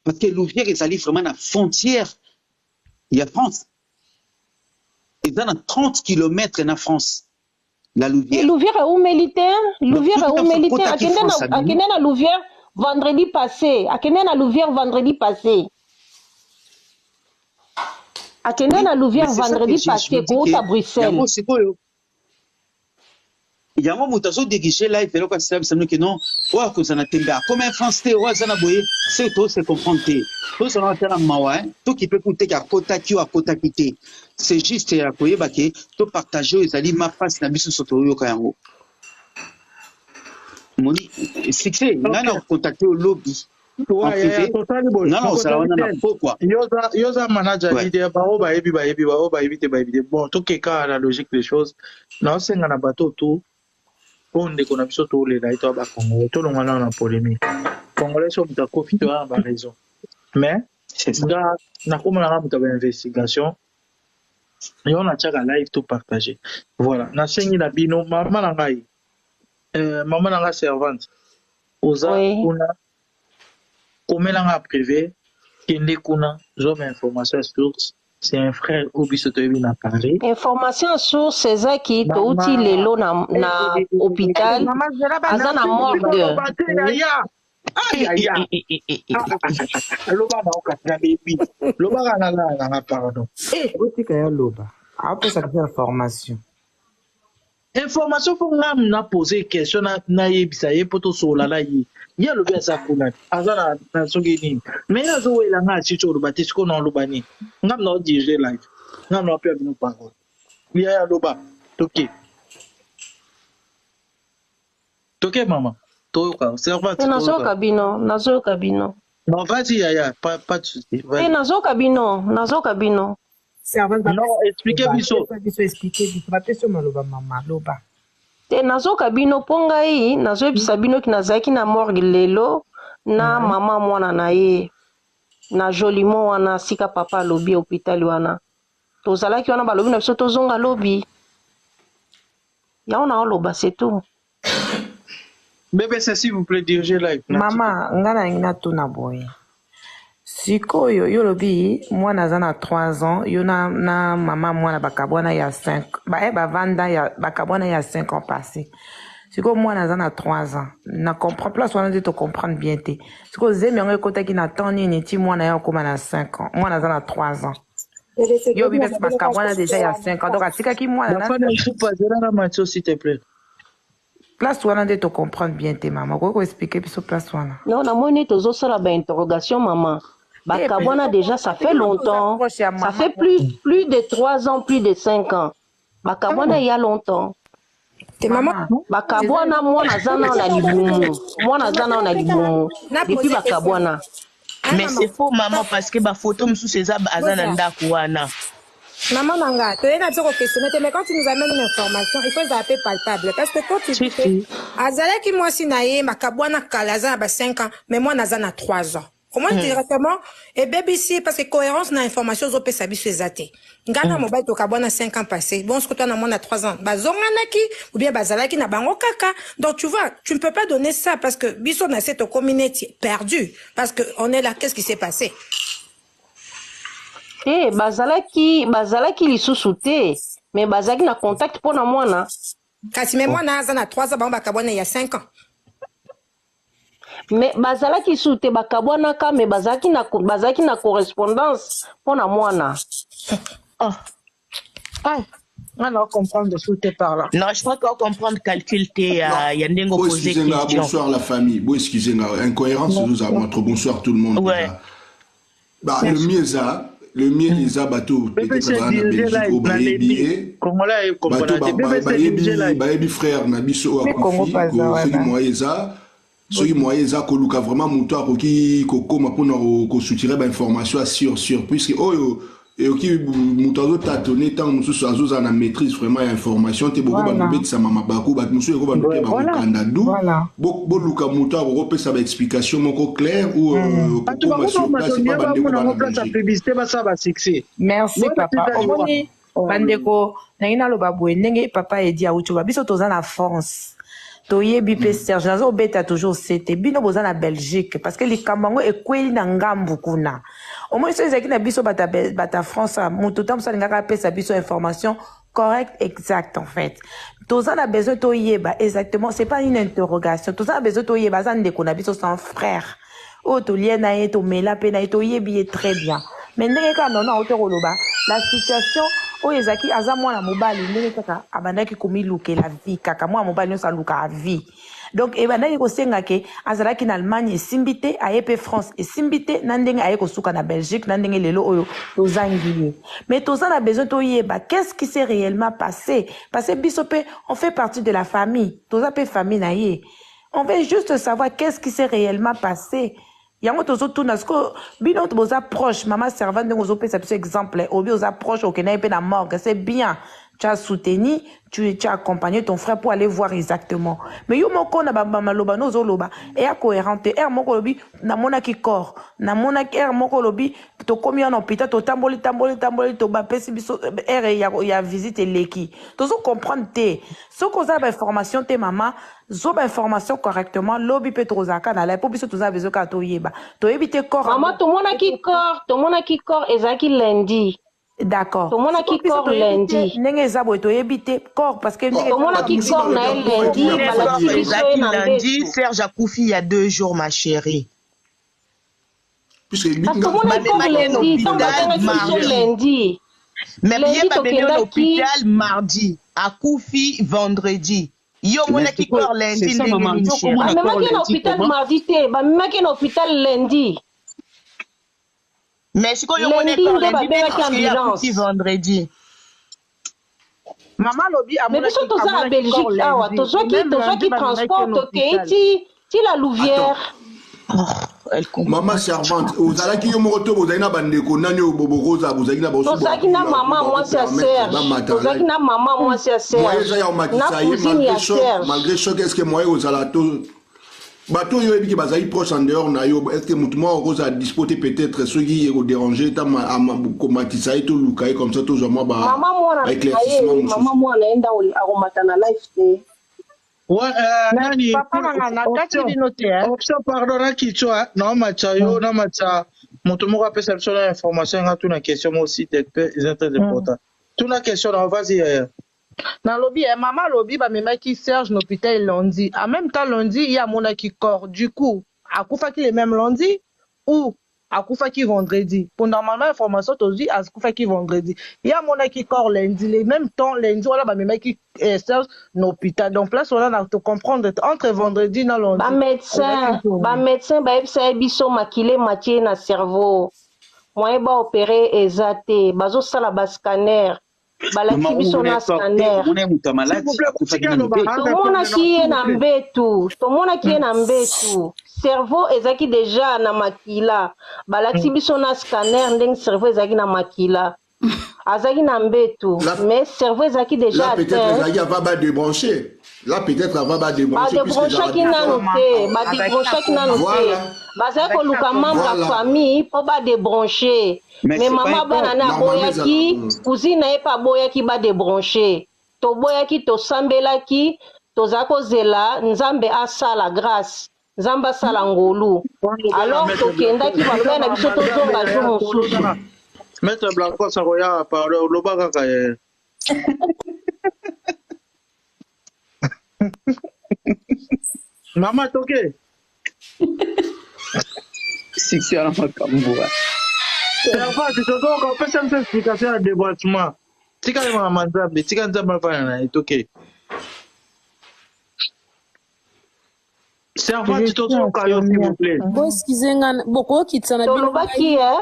parce que Louvière est allé vraiment à la frontière il y a France et dans 30 km en France la Louvière. Louvière est où militaire? Louvière est où militaire? Akende na Louvière vendredi passé. Akende na Louvière vendredi passé. Akende na Louvière vendredi passé pour à Bruxelles. Il y a un moment où tu as dirigé live et là quand c'est ça que non, ouais que ça n'a pas comme un français ouais ça n'a boyé c'est tout c'est comprendre tout ça va faire un mawa tout qui peut écouter qu'à kota qui ou à kota quitter c'est juste à quoi baké tout partager les aliments ma face na biso soto yo kayango moni c'est que on a contacté au lobby non ça on a pourquoi yoza manager leader ba ebi te bon tout que cas la logique des choses non c'est ngana bateau tout on de qu'on a biso tout les laito ba Congo tout le monde en polémique congolais sont ta kofi to ba raison mais c'est ça na comme na muta ba investigation et on a tchaka live tout partager voilà na sengi na bino mama na ngai maman na servante oza kuna komela nga privé kende kuna zoma information source c'est un frère obiso to na Paris information source c'est qui touti lelo na hôpital azana morgue loba na okatna baby loba na pardon otika ya loba après ça fait information pour ngam na poser question na yebisa ye poto sola la yi ya lobi asa kuna azana na sogeni mais azo wela nga si to loba tisiko na loba ni ngam na dirige live ngam na perdre nos paroles ya loba toke mama toka servante nazo kabino non vas-y ya pas de souci nazo kabino non expliquez biso maloba mama loba te nazoka bino ponga yi nazoyebisa bino ki nazalaki na morgue lelo na mama mwana na ye na Jolimo wana sika papa alobi hôpital wana tozalaki wana balobi na biso tozonga lobi yaona oloba c'est tout bébé c'est s'il vous plaît dirigez live mama ngana ngina tuna boye sikoyo yo lobi mwana aza na 3 ans yo na mama mwana bakabwana ya 5 bavanda ya bakabwana ya 5 ans passé sikoyo mwana aza na 3 ans na comprend place wana nde to comprendre bien te sikoyo zemi yango ekotaki na temps nini ti mwana ya okoma na 5 ans mwana aza na 3 ans yo bipesi bakabwana deja ya 5 ans donc atikaki mwana s'il te plaît place wana nde to comprendre bien te mama okoki koexplike biso place wana non namoni tozosala bainterrogation mama bakabwana déjà ça fait longtemps ça fait plus de 3 ans plus de 5 ans bakabwana il y a longtemps bakabwana mwana aza nao na libumu depuis bakabwana mais c'est faux maman parce que bafoto mosusu eza aza na ndako wana maman nanga toyena biso kokestionner te mais quand tu nous amènes une information il faut eza pe palpable parce que quand tu dis azalaki mwasi na ye makabwana kala aza na ba 5 ans mais mwana aza na 3 ans Comment directement et bébé ici parce que cohérence na information zo pesa biso ezate. Ngana mobile to kabona 5 ans passés. Bon ce que toi na mona 3 ans. Bazonganaki ou bien bazalaki na bango kaka. Donc tu vois, tu ne peux pas donner ça parce que biso na cette communauté perdu parce que on est là qu'est-ce qui s'est passé? Eh bazalaki lisusu te mais bazalaki na contact pour na mwana. Kasi mais moi na 3 ans bango bakabona il y a 5 ans. Mais bazalaki soute bakabwanaka mais bazalaki na correspondance pona mwana. Oh. Ah, on va comprendre de soute par là. Non, je crois qu'on comprend le calcul il y a des posé question. Bonsoir la famille. Bon excusez-moi, incohérence nous avons trop bonsoir tout le monde. Ouais. Bah le mieux les bateau peut-être dans la Belgique au bayebi Congolais comprendre. Bayebi frère na biso a confi ko moyeza. Soki moyen za koluka vraiment muto akoki kokoma pona ko soutirer ba information sur puisque oyo et oki muto azo tâtonner tant mususu azoza na maîtrise vraiment ya information te boko ba nobetisa mama bako ba mususu ko ba noter ba kanda du bo luka muto akoko pesa ba explication moko claire ou kokoma sur place pas ba ndeko ba place publicité ba ça ba succès. Merci papa. Omoni bandeko nangina lo babwe ndenge papa edi auto ba biso toza na France. Toyebi pe Serge nazo beta toujours c'était bino boza na Belgique parce que likambango ekweli na ngambu kuna omoi so ezaki na biso bata France mutu tam so ngaka pesa biso information correcte exact en fait toza na besoin toyeba exactement c'est pas une interrogation toza na besoin toyeba za ndeko na biso son frère o to liena ye to mela pe na to yebi très bien mais ndenge ka non auto koloba la situation o ezaki aza mwana mobali ndenge kaka abandaki komiluke la vie kaka mwana mobali nyonso aluka vie donc ebandaki kosenga ke azalaki na Allemagne esimbite ayepe France esimbite na ndenge aye kosuka na Belgique na ndenge lelo oyo tozangi mais toza na besoin toyeba qu'est-ce qui s'est réellement passé parce que biso pe on fait partie de la famille toza pe famille na ye on veut juste savoir qu'est-ce qui s'est réellement passé. Yango tozo tuna sko bino boza proche mama servante ndenge ozo pesa biso exemple obi oza proche okena pe na morgue c'est bien tu as soutenu tu as accompagné ton frère pour aller voir exactement mais yo moko na ba maloba no zo loba et a cohérente moko lobi na mona ki corps na mona ki moko lobi to komi en hôpital to tamboli to ba pesi biso ya visite leki tozo comprendre te so ko za ba information te mama zo ba information correctement lobi pe trozaka na la po biso toza bezo ka to yeba to ebite corps mama to mona ki corps ezaki lundi. D'accord. Tout le monde a qui corps lundi. Corps parce que tout le monde a qui corps lundi. Serge a couffé il y a 2 jours ma chérie. Parce que tout le monde a corps lundi. Mais bien pas venu à l'hôpital mardi. A couffé vendredi. Yo mon a qui corps lundi. Mais maman qui est à l'hôpital mardi te. Maman qui est à l'hôpital lundi. Mais si on lundi vendredi. Maman lobby a mais biso toza na Belgique awa toza qui transporte ti la Louvière. Maman servante ozalaki yo moko to bozalina bandeko nani oboboroza bozalina boso tozalaki na maman mwasi ya Serge tozalaki na maman mwasi ya Serge na cousine ya Serge malgré choc est-ce que moi ozala to bateau yo ebiki bazali proche en dehors na yo est-ce que mutumo oza disposer peut-être ceux qui est déranger ta komatisa et tout lukai comme ça toujours moi ba maman moi naenda aromata na life te ouais nani papa na kati dinote option pardon kichwa na macha yo na macha mutumo ka pesa sur information nga tuna question aussi c'est très important tuna question vas-y na lobby maman lobby ba memaki Serge l'hôpital lundi en même temps lundi il y a mona qui corps du coup akufaki le même lundi ou akufaki vendredi pour normalement information to dit akufaki vendredi il y a mona qui corps lundi le même temps lundi wala ba memaki Serge l'hôpital donc place on a to comprendre entre vendredi na lundi ba médecin ba ebisa biso makile matie na cerveau moi ba opérer exacté bazo sala ba scanner balaki biso na scanner tomona ki ye na mbetu cerveau ezaki deja na makila balaki biso na scanner ndenge cerveau ezaki na makila azaki na mbetu mais cerveau ezaki deja peut-être ezaki ava ba débrancher Là, peut-être avant de débrancher. Débrancher qui n'a noté. Débrancher qui n'a noté. Parce que le membre de la famille, pour pas débrancher. Mais maman, banana, boyaki, cousine n'est pas boyaki, va débrancher. To boyaki, to sambelaki, to zako zela, nzambe asa la grâce. Nzamba salangolu. Alors, to kenda qui va faire la biso to zonga jo mosusu. Maître Blanco, ça regarde, pardon, le baga kaye. Maman, toke. Six ans, ma camboua. C'est la fois, tu te donnes encore plus une explication à déboîtement. Tu as maman Nzambe, tu as Nzambe Fana, c'est ok. C'est la fois, tu te donnes encore, s'il vous plaît. Bon, excusez-moi, beaucoup qui t'en a bien.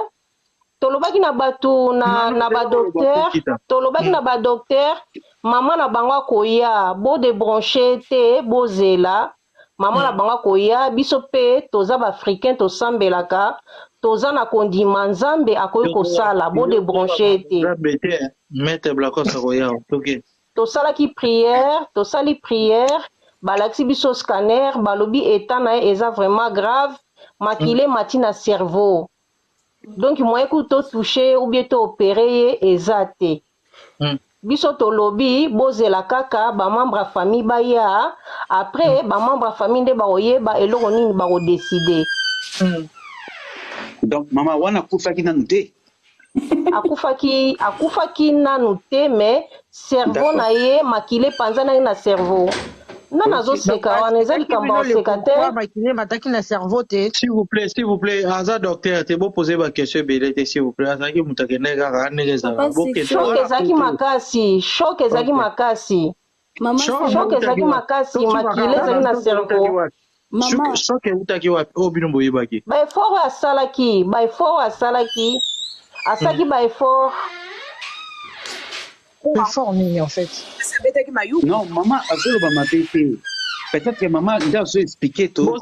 Tolobaki na batu na ba docteur, tolobaki na ba docteur, maman na bangwa koya, bo débrancher te, bo zela, maman na bangwa koya, biso pe toza ba africain to sambelaka, toza na kondima nzambe akoyi kosala, bo débrancher te. Maître Blanco Saroya, ok. Tosalaki prière, tosali prière, balaki biso scanner, balobi état na eza vraiment grave, makile mati na cerveau. Donc moi écoute touché ou bien opéré ezate. Biso to lobby bozela kaka ba membre famille baya après ba membre famille nde ba oyeba eloko nini ba ko décider. Donc maman wana kufaki na nute. Akufaki na nute mais cerveau na ye makile panza na cerveau. Non, nazo seka wana ezali kamba secrétaire makine mataki na cerveau te. S'il vous plaît, Aza docteur, te bo poser ma question belete s'il vous plaît. Azaki mutakene kaka negeza. Choc ezaki makasi. Maman, choc ezaki makasi makile ezali na cerveau. Maman, choc utaki wapi? Oh bino boyebaki. Ba effort asalaki, asaki ba effort. Effort nini en fait? Non, maman, azoloba mapete. Peut-être que maman doit se expliquer tout. Oui,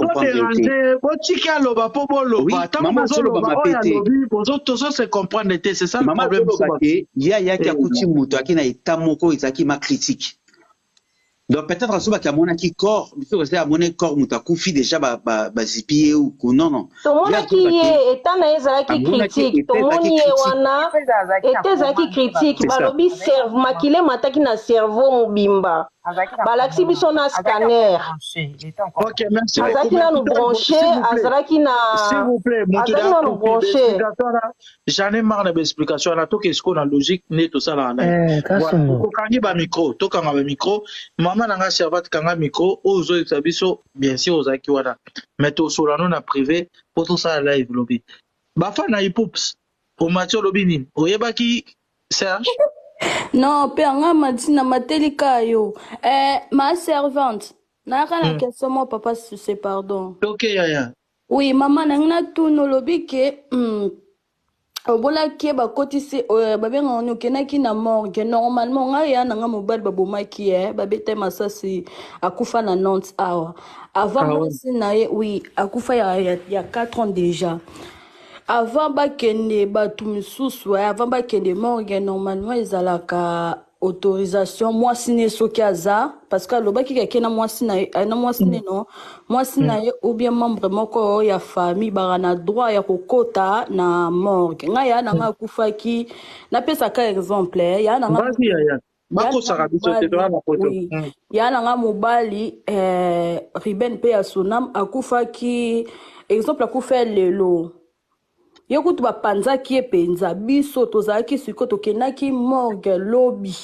maman azoloba mapete. Se comprendre, c'est ça le problème. Maman il y a qui a coutume muto qui na état moko ezaki ma critique. Donc peut-être asoba ki amona ki corps, il faut rester amona corps muta kufi déjà ba zipier ou non. Tomona ki état na ezaki critique, tomoni wana ezaki critique, balobi cerveau makile mataki na cerveau mobimba. Balaksi biso na scanner. Ok, merci. Azaki na nous brancher, azaki na. S'il vous plaît, j'en ai marre de l'explication. On a tout qu'est-ce qu'on a logique, n'est tout ça là. Voilà. Ba micro, to kanga ba micro. Maman nanga servante kanga micro. Ozo etabiso, bien sûr, ozaki wana. Mais to solano na privé, pour tout ça live lobby. Ba fa na hipoups. Au match lobby ni. Oyebaki Serge. Non, pe anga matina matelika yo. Ma servante. Naka na question moi papa c'est pardon. OK yaya. Oui, maman nanga tout no lobby ke obola ke ba kotisi ba benga ono kenaki na morgue normalement nga ya nanga mobile babomaki ba bete masasi akufa na 90 hours. Avant moi sinaye oui, akufa ya 4 ans déjà. Avant bakende batu misusu avant bakende morgue normalement ezalaka autorisation moi siné soki aza parce que lobaki kena moi siné na moi siné non moi siné ou bien membre moko ya famille barana droit ya kokota na morgue nga ya nanga kufaki na pesa ka exemple ya nanga bako saka biso te to na photo ya nanga mobali Ruben pe ya sonam akufaki exemple akufa lelo yokutu bapanzaki epenza biso tozalaki siko tokendaki morgue lobby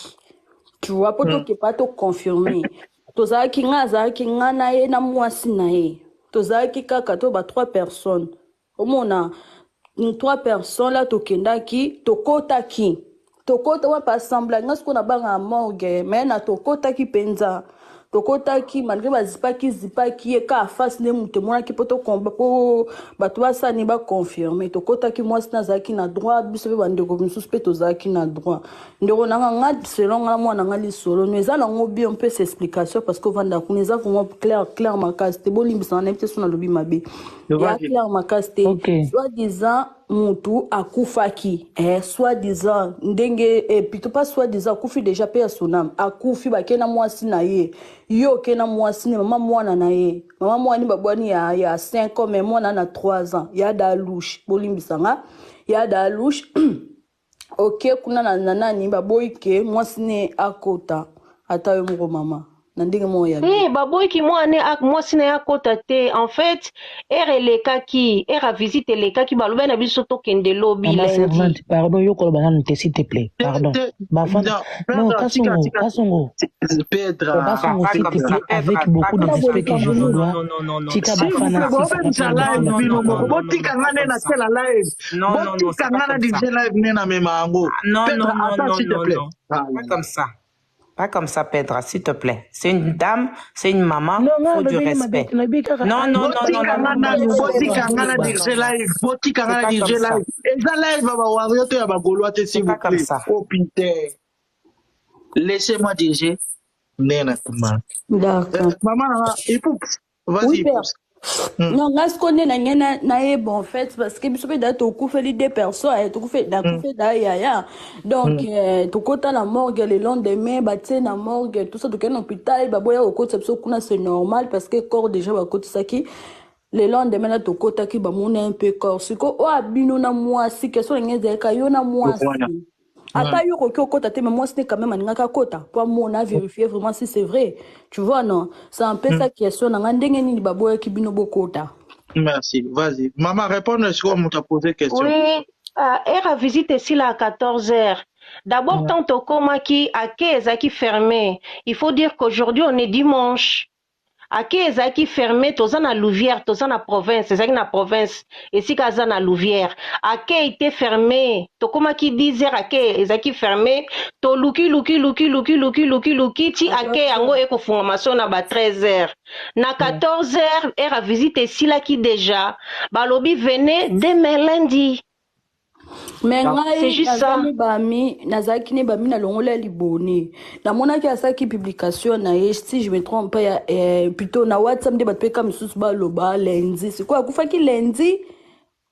tu vois poto ke pas to confirmer tozalaki nga azalaki nga na ye na mwasi na ye tozalaki kaka to ba 3 personnes omona 3 personnes là tokendaki tokota wa pas semblant nga siko na banga morgue mais na tokotaki penza tokotaki malgré zipaki eka face ne mutu mona ki poto komba po bato basani ba confirmer tokotaki moi sina zaki na droit biso be bande ko biso pe tozaki na droit ndeko nanga nga selon nga mwana nga lisolo nous allons ngo bien peu ces explications parce que vanda ku nous avons clair makasi te bolimbisa na peut-être na lobi mabe ya clair makasi te soit disant mutu akufaki soi-disant ndenge plutôt pas soi-disant akufi déjà pe sonam akufi bakena mwasi na ye yo kena mwasi ne mama mwana na ye mama mwani babwani ya 5 ans mais mwana na 3 ans ya da louche bolimbisanga ya da louche OK kuna na nani baboyike mwasi ne akota ata yo moko mama ndenge moya baboy ki moi sine akota te en fait les qui a visité les cas qui baloba na biso to kende lobby lundi pardon yo koloba nanu te s'il te plaît pardon non kasongo Pedra s'il te plaît avec beaucoup de respect que je vous dois tika bafana botika ngane na tela live botika ngana DJ live nena mema ngo Pedra attends s'il te plaît pas comme ça. Pas comme ça, Pedra, s'il te plaît. C'est une dame, c'est une maman, il faut du respect. Non. C'est pas comme ça. Oh putain. Laissez-moi diriger. D'accord. Maman, vas-y. Non, là, ce qu'on est na bon en fait, parce que je suis au coup fait des personnes, tu fait d'ailleurs. Donc, tu côté la morgue le lendemain, bâtir la morgue, tout ça, tu es en hôpital, baboya au côté c'est normal parce que corps déjà au côté ça qui le lendemain là tu côté qui ba mon un peu corps, c'est quoi? Oh abino na moi si question ngeze ka yo na moi. Ata yo ko kota te mais moi c'était quand même ngaka kota pour mon a vérifier vraiment si c'est vrai tu vois non c'est un peu ça question na ndenge ni baboya ki bino bokota. Merci, vas-y maman répondre sur moi t'a posé question. Oui elle a visité ici là à 14h. D'abord tant au coma qui à 15 qui fermé. Il faut dire qu'aujourd'hui on est dimanche. Ake ezaki fermé toza na Louvière toza na province ezaki na province esi kaza na Louvière ake était fermé to koma ki 10h ake ezaki fermé to luki ti ake yango eko fungamaso na ba 13h na 14h era visite sila ki déjà balobi venez demain lundi. Mais c'est juste ça. Nazaki ne bami na longola liboni. Na mona ki asaki publication na si je me trompe pas plutôt na WhatsApp de batpe comme sous ba loba lundi. C'est quoi akufa ki lundi?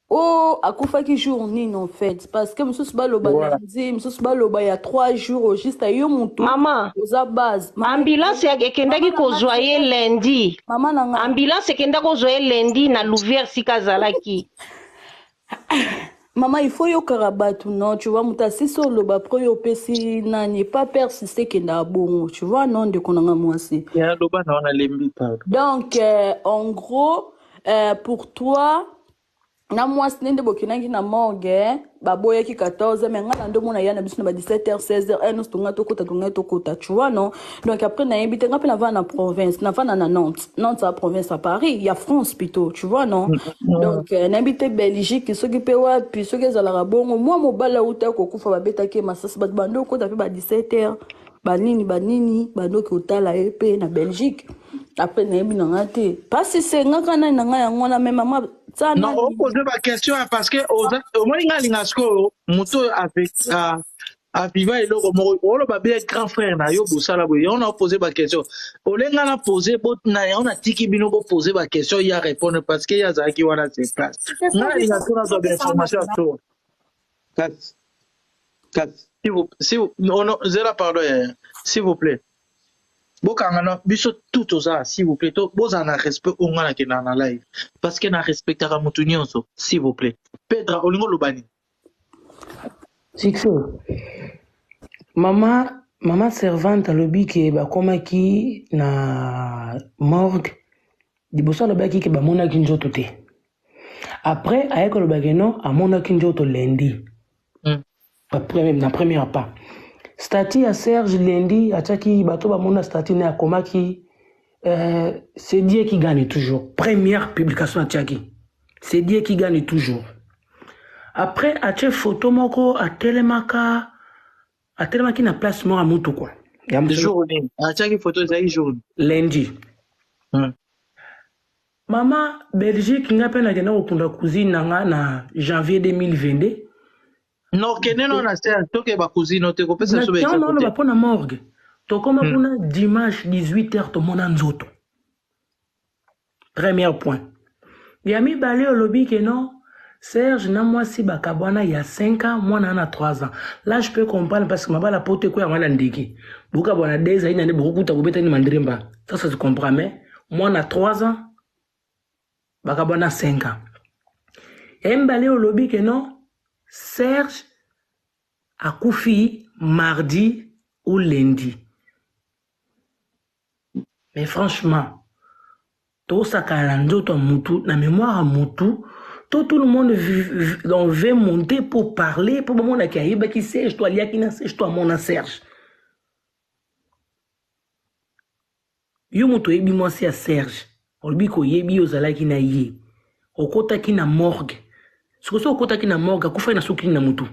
Oh, akufa ki journée en fait parce que sous ba loba lundi, sous ba loba il y a 3 jours juste à yo mutu. Maman, za base. Ambulance ya ekendaki ko joyer lundi. Maman nanga. Ambulance ekendaki ko joyer lundi na Louvière sikazalaki. Maman, il faut yo karabatu, non, tu vois, muta si solo ba pro yo pesi nani pas persister que na bon, tu vois, non de konanga mwasi. Donc en gros pour toi na mwasi nende bokinangi na morgue baboya ki 14 mais ngana ndo mona yana biso na ba 17h 16h nous tunga to kota tu vois non donc après na yebite ngapi na va na province na va na Nantes la province à Paris il y a France plutôt tu vois non donc na yebite Belgique soki pe wapi soki ezala bongo moi mobala uta ko kufa babeta ke masasi bat bando ko tape ba 17h banini bando ki utala epe na Belgique après na yebi na ngate pas si c'est ngaka na nga ngona même maman. Non, on pose ma question parce que au moins il y a moto avec Viva et Loro on a bien grand frère na yo bosala boy on a posé ma question au lenga na posé bot na on a tiki bino bo poser ma question il y a répondre parce que il y a ça qui wana c'est place na il y a trop d'informations sur 4 si vous non zéro pardon s'il vous plaît bokangana biso tout ça s'il vous plaît to bozana respect ongana ke na live parce que na respectera mutu nyonso s'il vous plaît Pedra olingo lobani Sixo mama servante alobi ke bakomaki na morgue liboso alobaki ke bamonaki nzoto te après ayeke alobaki non amonaki nzoto lundi na première pas Stati à Serge lundi, à Tchaki, bato bamona stati ne akomaki, c'est Dieu qui gagne toujours. Première publication à Tchaki. C'est Dieu qui gagne toujours. Après, à Tchaki photo moko, à Telemaki na place mort à Moutou quoi. Journée. À Tchaki photo, c'est journée. Lundi. Maman, Belgique, n'a pas na okunda cousine na janvier 2022. Non, non, na c'est toke ba cousine te ko pesa so be ça. Non, ba pona morgue. To koma kuna dimanche 18h to mona nzoto. Premier point. Yami balé au lobby que non, Serge, moi si bakabwana il y a 5 ans, moi on a 3 ans. Là je peux comprendre parce que ma la pote quoi on a ndiki. Buka bona 2 ans ina beaucoup ta kubeta ni mandrimba. Ça se comprend mais moi on a 3 ans. Bakabwana 5 ans. Et m'balé au lobby que non Serge a koufi mardi ou lundi. Mais franchement, tout ça kalanzo mutu na mémoire mutu. Tout le monde veut monter pour parler, pour le monde qui Serge, toi, Lia qui n'a Serge, toi, mon Serge. Yo moto yebi moi c'est à Serge. On lui ko yebi ozala ki na ye. Okota ki na morgue. Sikoso okota ki na morgue, akufa na soki na mutu.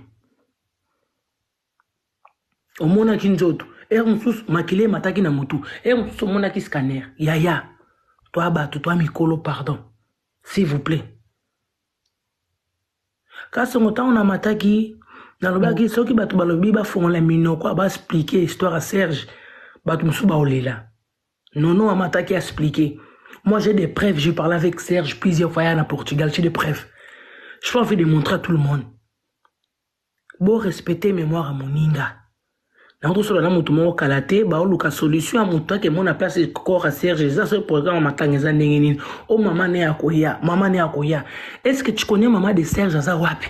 Omona ki nzoto. Mususu makile mataki na mutu. Mususu omona ki scanner. Yaya. Toi batu, toi mikolo, pardon. S'il vous plaît. Kasi ngota on a mataki na lobaki soki batu balobi ba fongola minoko ba expliquer histoire à Serge batu musu ba olela. Non amataki a expliquer. Moi j'ai des preuves, j'ai parlé avec Serge plusieurs fois en Portugal, j'ai des preuves. Je peux envie de montrer à tout le monde. Bon respecter mémoire à moninga. Na ndo solo na mutu mo kalate ba oluka solution a mutu ke mona place corps à Serge ça ce programme matangeza ndenge nini o mama ne akoya est-ce que tu connais maman de Serge za wapi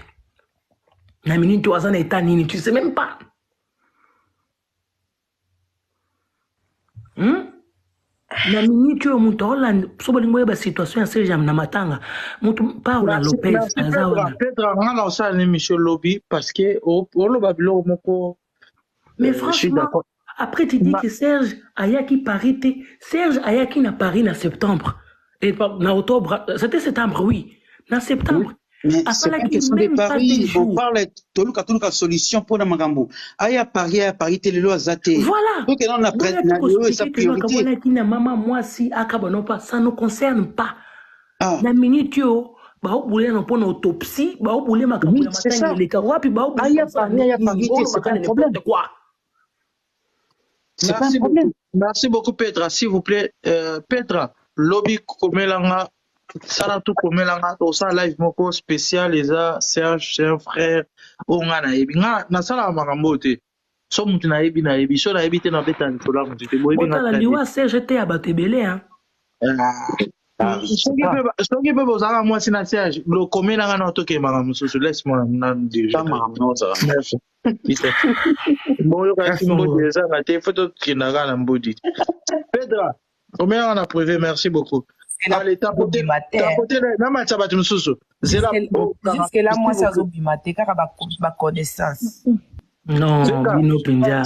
na minute tu azana état nini tu sais même pas na minute tu mutu Holland so bolingo ba situation ya Serge na matanga mutu Paula Lopez azawa Pedro ngana osala Michel Lobby parce que o lo babilo moko. Mais franchement, après tu dis que Serge Ayaki parité, Serge Ayaki n'a Paris en septembre. Et en octobre, c'était septembre, oui. En septembre. Mais c'est pas une question de Paris, on parle de la solution pour la Magambo. Aya Paris, télé azate. Voilà. Donc on a pris sa priorité. Maman, moi si Akabonopa, ça ne concerne pas. La minute ba obule na pona autopsie, ba obule makambo ya matanga les kawapi ba obule. Aya Paris, c'est pas un problème. Merci beaucoup, Petra. S'il vous plaît, Petra, lobby komelanga, Saratu komelanga, tout ça live moko spécial, les Serge, c'est un frère, onga na ebi. Na sala makambote. So mutu na ebi, so na ebi te na beta ni kola mutu te boyebi nga. Ota la liwa Serge te abatebele, hein. Soki pe bozala mwasi na Serge, lo komelanga na otoke makamususu, laisse-moi na dirige. Merci. Bon, Pedra, combien on a privé, merci beaucoup. Allez, tapoter jusque là, moi, ça a car ma connaissance. Non, Bino Pindia.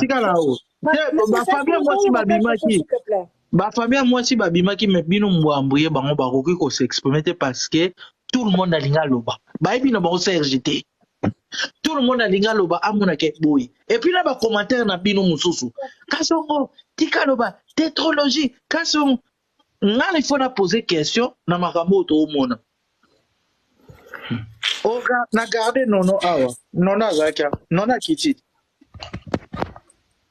Ma famille, moi, si babimaki, mais Bino Mbouambouye, bango baroki ko s'exprimer parce que tout le monde a l'inga loba. Baïbi no bango CRGT. Tout le monde a linga loba amuna ke boy. Et puis là, commentaire na bino mususu. Kasongo, tika loba, tétrologie, kasongo. Il faut poser question na makambo to mona. Oga, na garde nono awa. Nona zaka, nona kiti.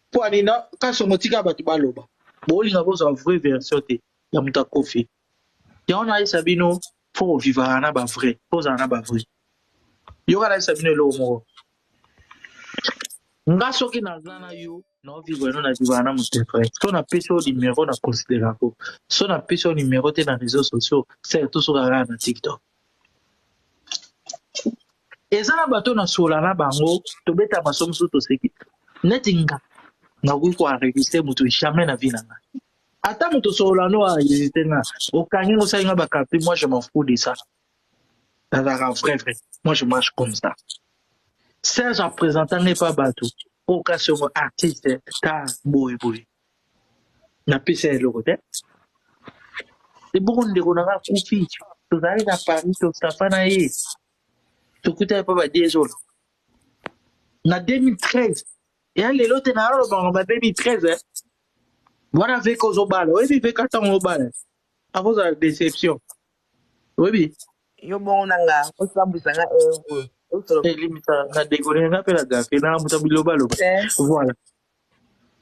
Poanina, kasongo tika batu baloba. Bolinga boza vraie version te. Ya muta kofi. Ya on a sabino, faut vivre na ba vrai. Poza na ba vrai. Yo kana sabine lo mo nga soki nazana yo no vivre no na vivana mon frère so na peso numéro na considérer ko so na peso numéro te na réseaux sociaux c'est tout sur na TikTok ezana bato na sola na bango to beta masomo so to seki netinga na ko enregistrer mutu jamais na vie na nga ata mutu sola no a hésiter na okangi ngo sa nga ba capter moi je m'en fous de ça. Vrai. Moi, je marche comme ça. Serge en présentant n'est pas bateau. Au cas où artiste, t'as boy. N'a pas c'est le côté. C'est bon de renouveler conflit. Vous allez à Paris, tout ça fanaï. Tout coûte pas 10 euros. Na 2013. Et là, l'autre n'a pas en 2013. Voilà avec aux obales. Oui, avec 4 ans au bal. À vos déceptions. Oui. Yo bon nanga osambusanga limita na décorer na pela gafe na mutabilo balo voilà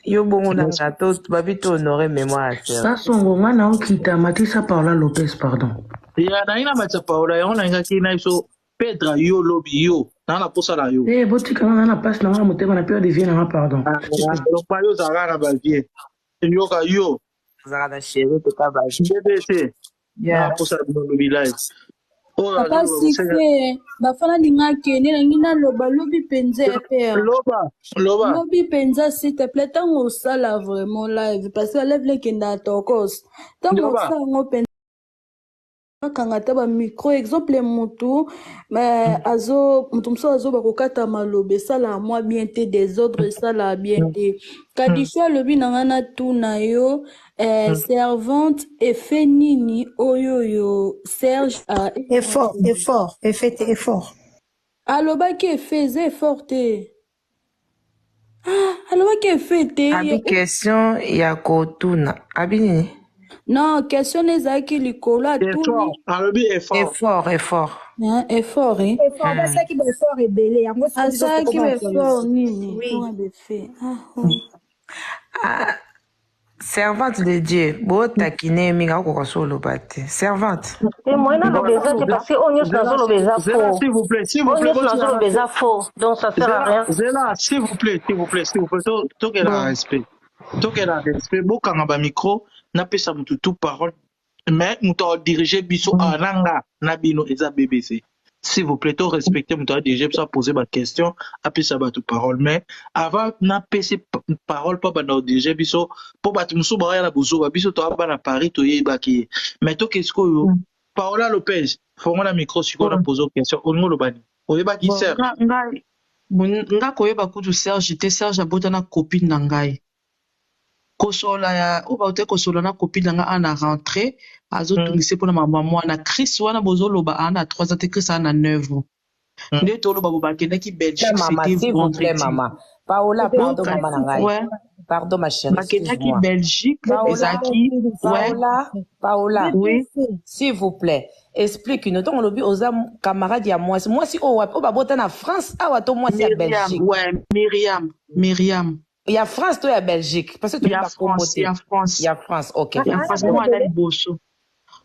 yo bon nanga to babito honorer mémoire ça songo ngana okita Matissa Paula Lopez pardon ya na ina matsa Paula ya ona nga kina iso Pedra yo lobi yo. Na na posa la yo. Eh, botika na passe na motema na peur de vie na pardon. Donc pas yo zara na ba vie. Yo ka yo. Zara da chérie to ka ba. BBC. Na posa no lobi live. Papa Sikwe, bafana linga kene na ngina loba lobi penza père. Loba. Lobi penza s'il te plaît tango sala vraiment live parce que lève les kenda tokos. Tango sala ngo penza kanga taba micro exemple mutu mais azo mutumso azo bakokata malobe sala moi bien te désordre sala bien te. Kadisha lobi nangana tuna yo servante et nini oyoyo Serge a effort effort aloba ki faisait forte aloba ki fete abi question ya kotuna abi nini non question ezaki likolo atuni alobi effort effort basaki ba effort ebele yango asaki ba effort nini servante de Dieu, beau taquiner minga ko solo bate. Servante. Et moi na lobeza parce que on est dans le beza faux. S'il vous plaît, on est dans le beza faux. Donc ça sert à rien. Zéla, s'il vous plaît. Tout qu'elle a respect. Bokanga ba micro, na pesa mutu tout parole. Mais mutu diriger biso ananga na bino eza BBC. S'il vous plaît, tout respecter mutu diriger ça poser ma question, appuyer ça ba tout parole. Mais avant na pesa parole pas ba diriger biso pour ba musu ba ya na bozo ba biso to ba na Paris to yeba ki. Mais to qu'est-ce que Paola Lopez, faut moi la micro si on a posé question, on ngo lobani. Oyeba ki Serge. Nga koyeba kutu Serge te Serge abota na copine na ngai. Kosola ya oba te kosola na copine na nga ana rentré azotungise pona mama mwana Chris wana bozoloba ana 3 ans te Chris ana 9 ans. Nde to loba bobakenda ki Belgique c'était vendredi. Maman, Paola pardon maman na ngai. Ouais. Pardon ma chérie. Bakenda ki Belgique ezaki Paola. Oui. S'il vous plaît. Explique-nous. Donc, on l'a vu aux camarades, il y a moi. Moi, si on va voter en France, moi, c'est à Belgique. Ouais, Myriam. Il y a France, toi, il y a Belgique. Parce que il y a France. Il y a France, ok. Il y a France.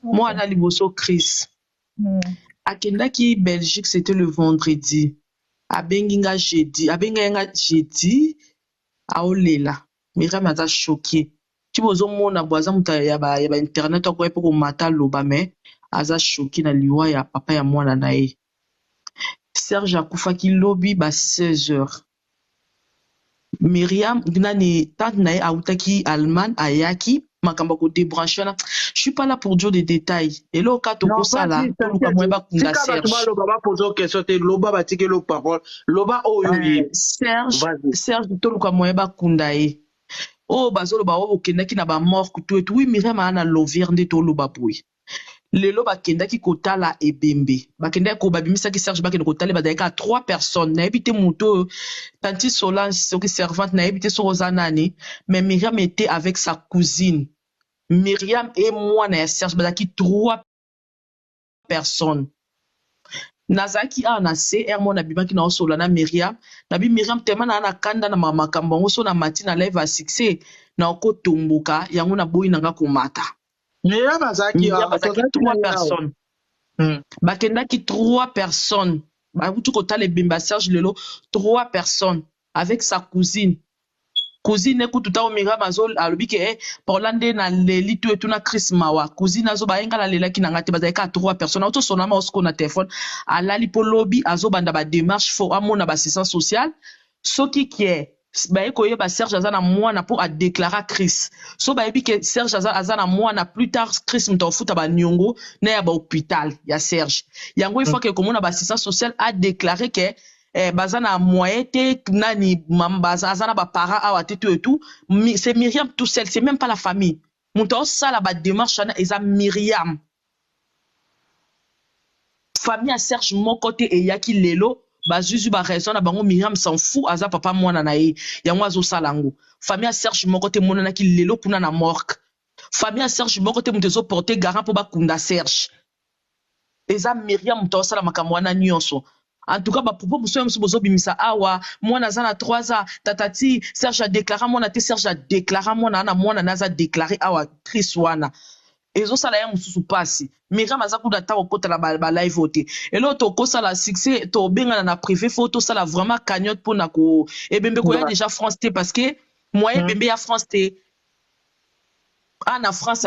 Moi, on a Liboso Chris. Akenda ki Belgique, c'était le vendredi. Abenginga jeudi. Aolela. Myriam a choqué. Tu vois, on voisin ya ba internet ko epo ko mata loba me aza choqué na liwa ya papa ya mwana na ye. Serge akufaki lobi ba 16h. Myriam nani tante na ye autaki Allemagne ayaki makamba ko débrancher na. Je suis pas là pour dire des détails. Et là ka to ko sala to luka moyeba kunda Serge. Loba ba poser question te loba ba tike lo parole. Loba oyo Serge to luka moyeba kunda ye. Oh, bazolo ba wo kendaki na ba mort kutu etu. Oui, Myriam ana lovier nde to loba boy. Lelo ba kendaki kotala ebembe. Ba kendaki ko babimisa ki Serge ba kendaki kotala ba daika 3 personnes. Na ebité moto tanti Solange soki servante na ebité so rozanani, mais Myriam était avec sa cousine. Myriam et moi na Serge ba daki 3 personnes. Nazaki ana CR mona bimaki na osola na Myriam nabi Myriam tema na ana kanda na mama kambango so na matina live a succès na oko tomboka yango na boyi nanga komata Myriam azaki 3 personnes bakendaki 3 personnes ba butu ko tale bimba Serge lelo 3 personnes avec sa cousine écoute ta Myriam azol alobi ke Paulande na leli tu etuna Chris Mawa cousine azo ba engala lela ki nanga te bazaka 3 personnes auto sonama osko na téléphone alali po lobby azo banda ba démarche fo amona ba assistance sociale soki ki ba ekoye ba Serge azana mwana pour a déclarer Chris so ba ebi ke Serge azana mwana plus tard Chris mtofuta ba nyongo na ya ba hôpital ya Serge yango il faut que komona ba assistance sociale a déclaré que bazana moyen te nani mambaza azana ba para awa te tout et tout c'est Myriam tout seul c'est même pas la famille monto ça la ba démarche na eza Myriam famille à Serge mon côté et yaki lelo bazuzu ba raison na bango Myriam s'en fout aza papa mwana na ye yango azo salango famille à Serge mon côté mona na ki lelo kuna na morgue famille à Serge mon côté montezo porter garant pour ba kunda Serge eza Myriam monto sala makambo na nyonso. En tout cas, pour vous, bozo bimisa awa, moi nazana 3 ans, tatati, Serge a déclaré, moi na te Serge a déclaré, moi na naza déclaré awa, Chris wana. ezosala ya mosusu pasi Miriam aza kuda ta okota na ba live vote elo to kosala succès to bengana na privé faut to sala vraiment cagnotte pour na ko ebembe ko ya déjà France T parce que moyen bembe ya France T na France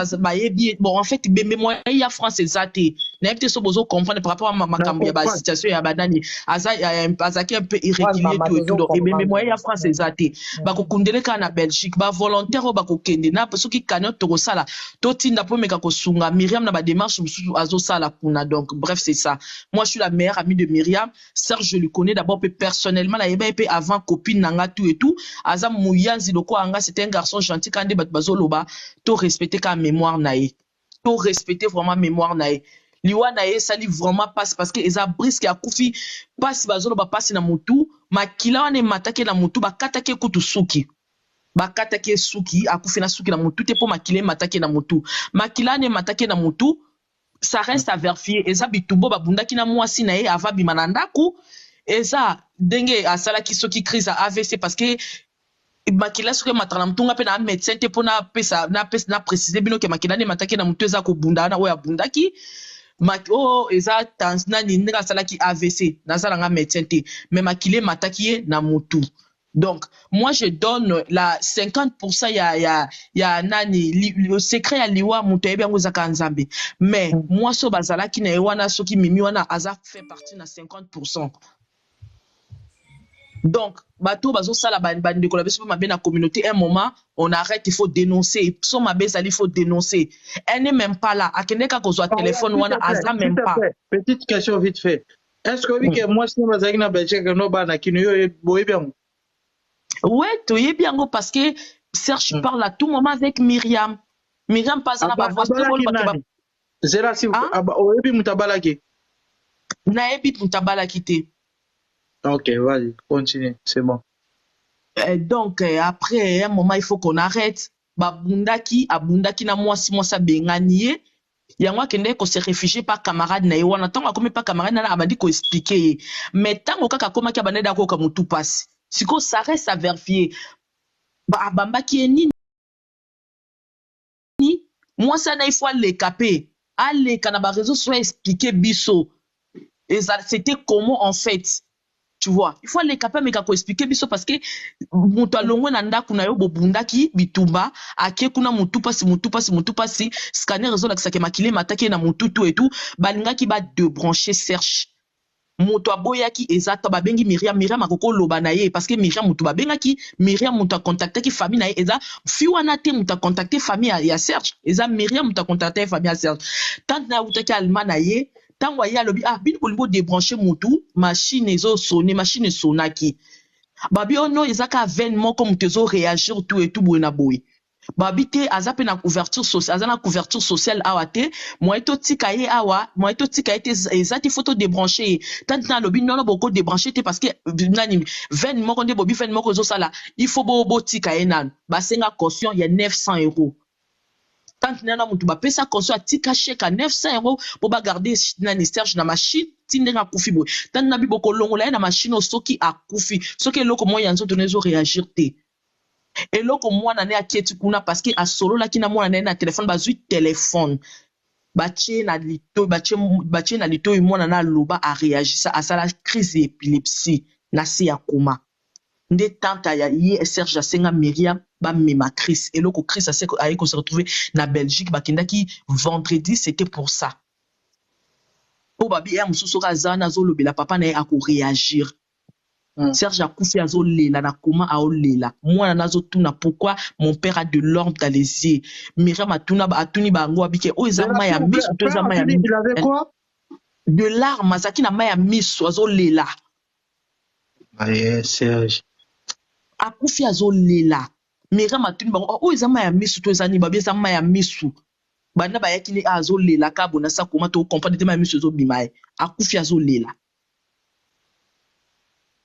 bon en fait bembe moyen ya France ezate na peut so bozo comprendre par rapport à makambo ya ba situation ya banani azaki un peu irrégulier tout donc bembe moyen ya France ezate ba ko kundeleka na Belgique ba volontaire ba ko kende na parce que cagnotte to sala to tinda po meka ko sunga Myriam na ba démarche mususu azo sala kuna donc bref c'est ça moi je suis la meilleure amie de Myriam Serge je le connais d'abord personnellement la yeba pe avant copine nanga tout et tout aza muyanzi loko anga c'était un garçon gentil quand de bazoloba to respecter ka mémoire nae to respecter vraiment mémoire nae liwa nae sali vraiment passe parce que eza brisque ya kufi passe bazolo ba passe na mutu makila wane matake na mutu bakatake kutu suki bakatake suki akufi na suki na mutu te po makile matake na mutu makila ne matake na mutu ça reste à vérifier eza bitumbo babundaki na mwasi nae ava bimana ndaku eza denge asalaki soki crise à AVC parce que makila soki matala mtunga pe na médecin te pona pesa na préciser bino ke makila ne matake na mutu eza ko bunda na oya bundaki eza nani ndenge asalaki AVC nazala nga médecin te mais makile mataki na mutu donc moi je donne la 50% ya nani le secret ya liwa mutu yebi yango zaka nzambe mais moi so bazalaki na ewana soki mimi wana aza fait partie na 50%. Donc, bateau bazo sala bande ko la beso mabe na communauté un moment on arrête il faut dénoncer so mabe il faut dénoncer elle n'est même pas là akende ka ko zo téléphone wana aza même pas petite question vite fait est-ce que oui que moi si bazaki na Belgique no ba na kino yo boye bien ouais to ye bien parce que Serge parle à tout moment avec Myriam passe na ba voix de zera si oyebi mutabalaki na ebi mutabalaki te. Ok, vas-y, continue, c'est bon. Donc, après, un moment, il faut qu'on arrête. Abundaki na mwasi benganie. Yangwa kende ko se réfugier par camarade na yewana. Tant comme pas camarade na abandi ko expliquer. Mais tant ko kaka koma ki abaneda ko kamutu passe. Siko ça reste à vérifier. Bambaki ni mwasi na il faut les caper. Allez, kana ba réseau soit expliquer biso. Et ça c'était comment en fait. Tu vois, il faut aller capable de expliquer biso parce que mutu alongwe na ndaku na yo bobundaki bitumba ake kuna mutu pasi scanner réseau la kisake makile matake na mutu tout et tout balingaki ba de brancher Serge mutu aboyaki ezata babengi Myriam akoko loba na ye parce que Myriam mutu babengaki Myriam mutu contactaki famille na ye eza fiwana te mutu contacter famille ya Serge eza Myriam mutu contacter famille ya Serge tant na utaki alma na ye tant wa ya lobi bin olimbo débrancher mutu machine ezo sonner machine sonaki babi ono ezaka avènement comme tezo réagir tout et tout bouna boy babi te azape na couverture sociale azana couverture sociale awate moi to tika ye awa moi to tika te ezati photo débrancher tant na lobi non boko débrancher te parce que nani 20 moko nde bobi 20 moko zo sala il faut bo tika ye nan basenga caution ya 900 €. Tant nana mutu ba pesa caution atika chèque à 900 € pour ba garder nani Serge na machine tindenga kufi boy tant na bi boko longola na machine soki akufi soki eloko moya nzo tonezo réagir te eloko mwana ne akieti kuna parce que asolo la kina mwana na téléphone bazui téléphone batie na lito mwana na loba a réagir ça à ça la crise d'épilepsie na si ya koma nde tanta ya ye Serge asenga Myriam ba mema crise eloko crise aye ko se retrouver na Belgique bakindaki vendredi c'était pour ça po babi ya mususu kazana zo lobela papa na ye ako réagir Serge a koufi azo lela na koma a olela mwana nazo tuna pourquoi mon père a de l'orme dans les yeux Myriam atuna atuni bango abike o ezama ya miso to ezama ya de larmes azaki na ma ya miso azo lela aye Serge akufi azo lela Myriam atuni bango o ezama ya miso to ezani babi ezama ya miso bana bayaki ni azo lela ka bona sa koma to comprendre te ma miso zo bimaye akufi azo lela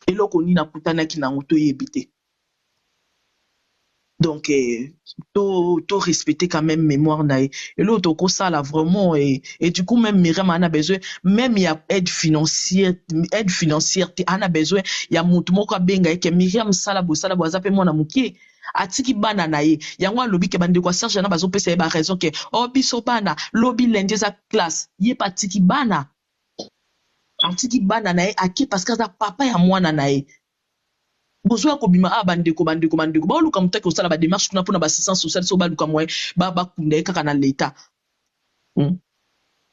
eloko ni na kutanaki na ngoto yebite donc to respecter quand même mémoire na et l'autre ko ça là vraiment et du coup même Myriam a besoin même il y a aide financière te ana besoin ya mutu moko benga ke Myriam sala bo zape mona mukie atiki bana na ye yango alobi ke bande kwa Serge na bazopesa ye ba raison ke oh biso bana lobi lundi za classe ye pa atiki bana na ye ake parce que aza papa ya mwana na ye bozwa kobima bandeko baoluka mutaki osala ba démarche kuna mpona bassistance sociale so baluka moye bakunda ye kaka na leta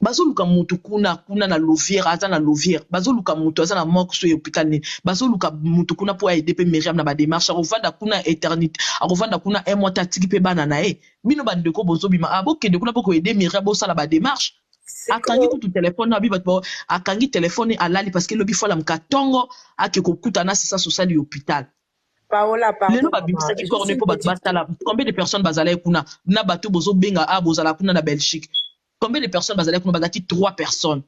bazoluka mutu kuna na Louvière aza na Louvière bazoluka mutu aza na moko so hôpital ni bazoluka mutu kuna po aider pe Myriam na ba démarche akovanda kuna éternité akovanda kuna un mois tatiki pe bana na ye bino bandeko bozobima bokende kuna po ko aider Myriam bosala ba démarche akangi kutu telefone na bibato akangi telefone alali parce que lobi fola mkatongo ake kokuta na assistance sociale ya hôpital Paola, pardon. Lelo babimisa ki corne po batala combien de personnes bazala kuna na bato bozo benga bozala kuna na Belgique. Combien de personnes bazala kuna bazaki 3 personnes.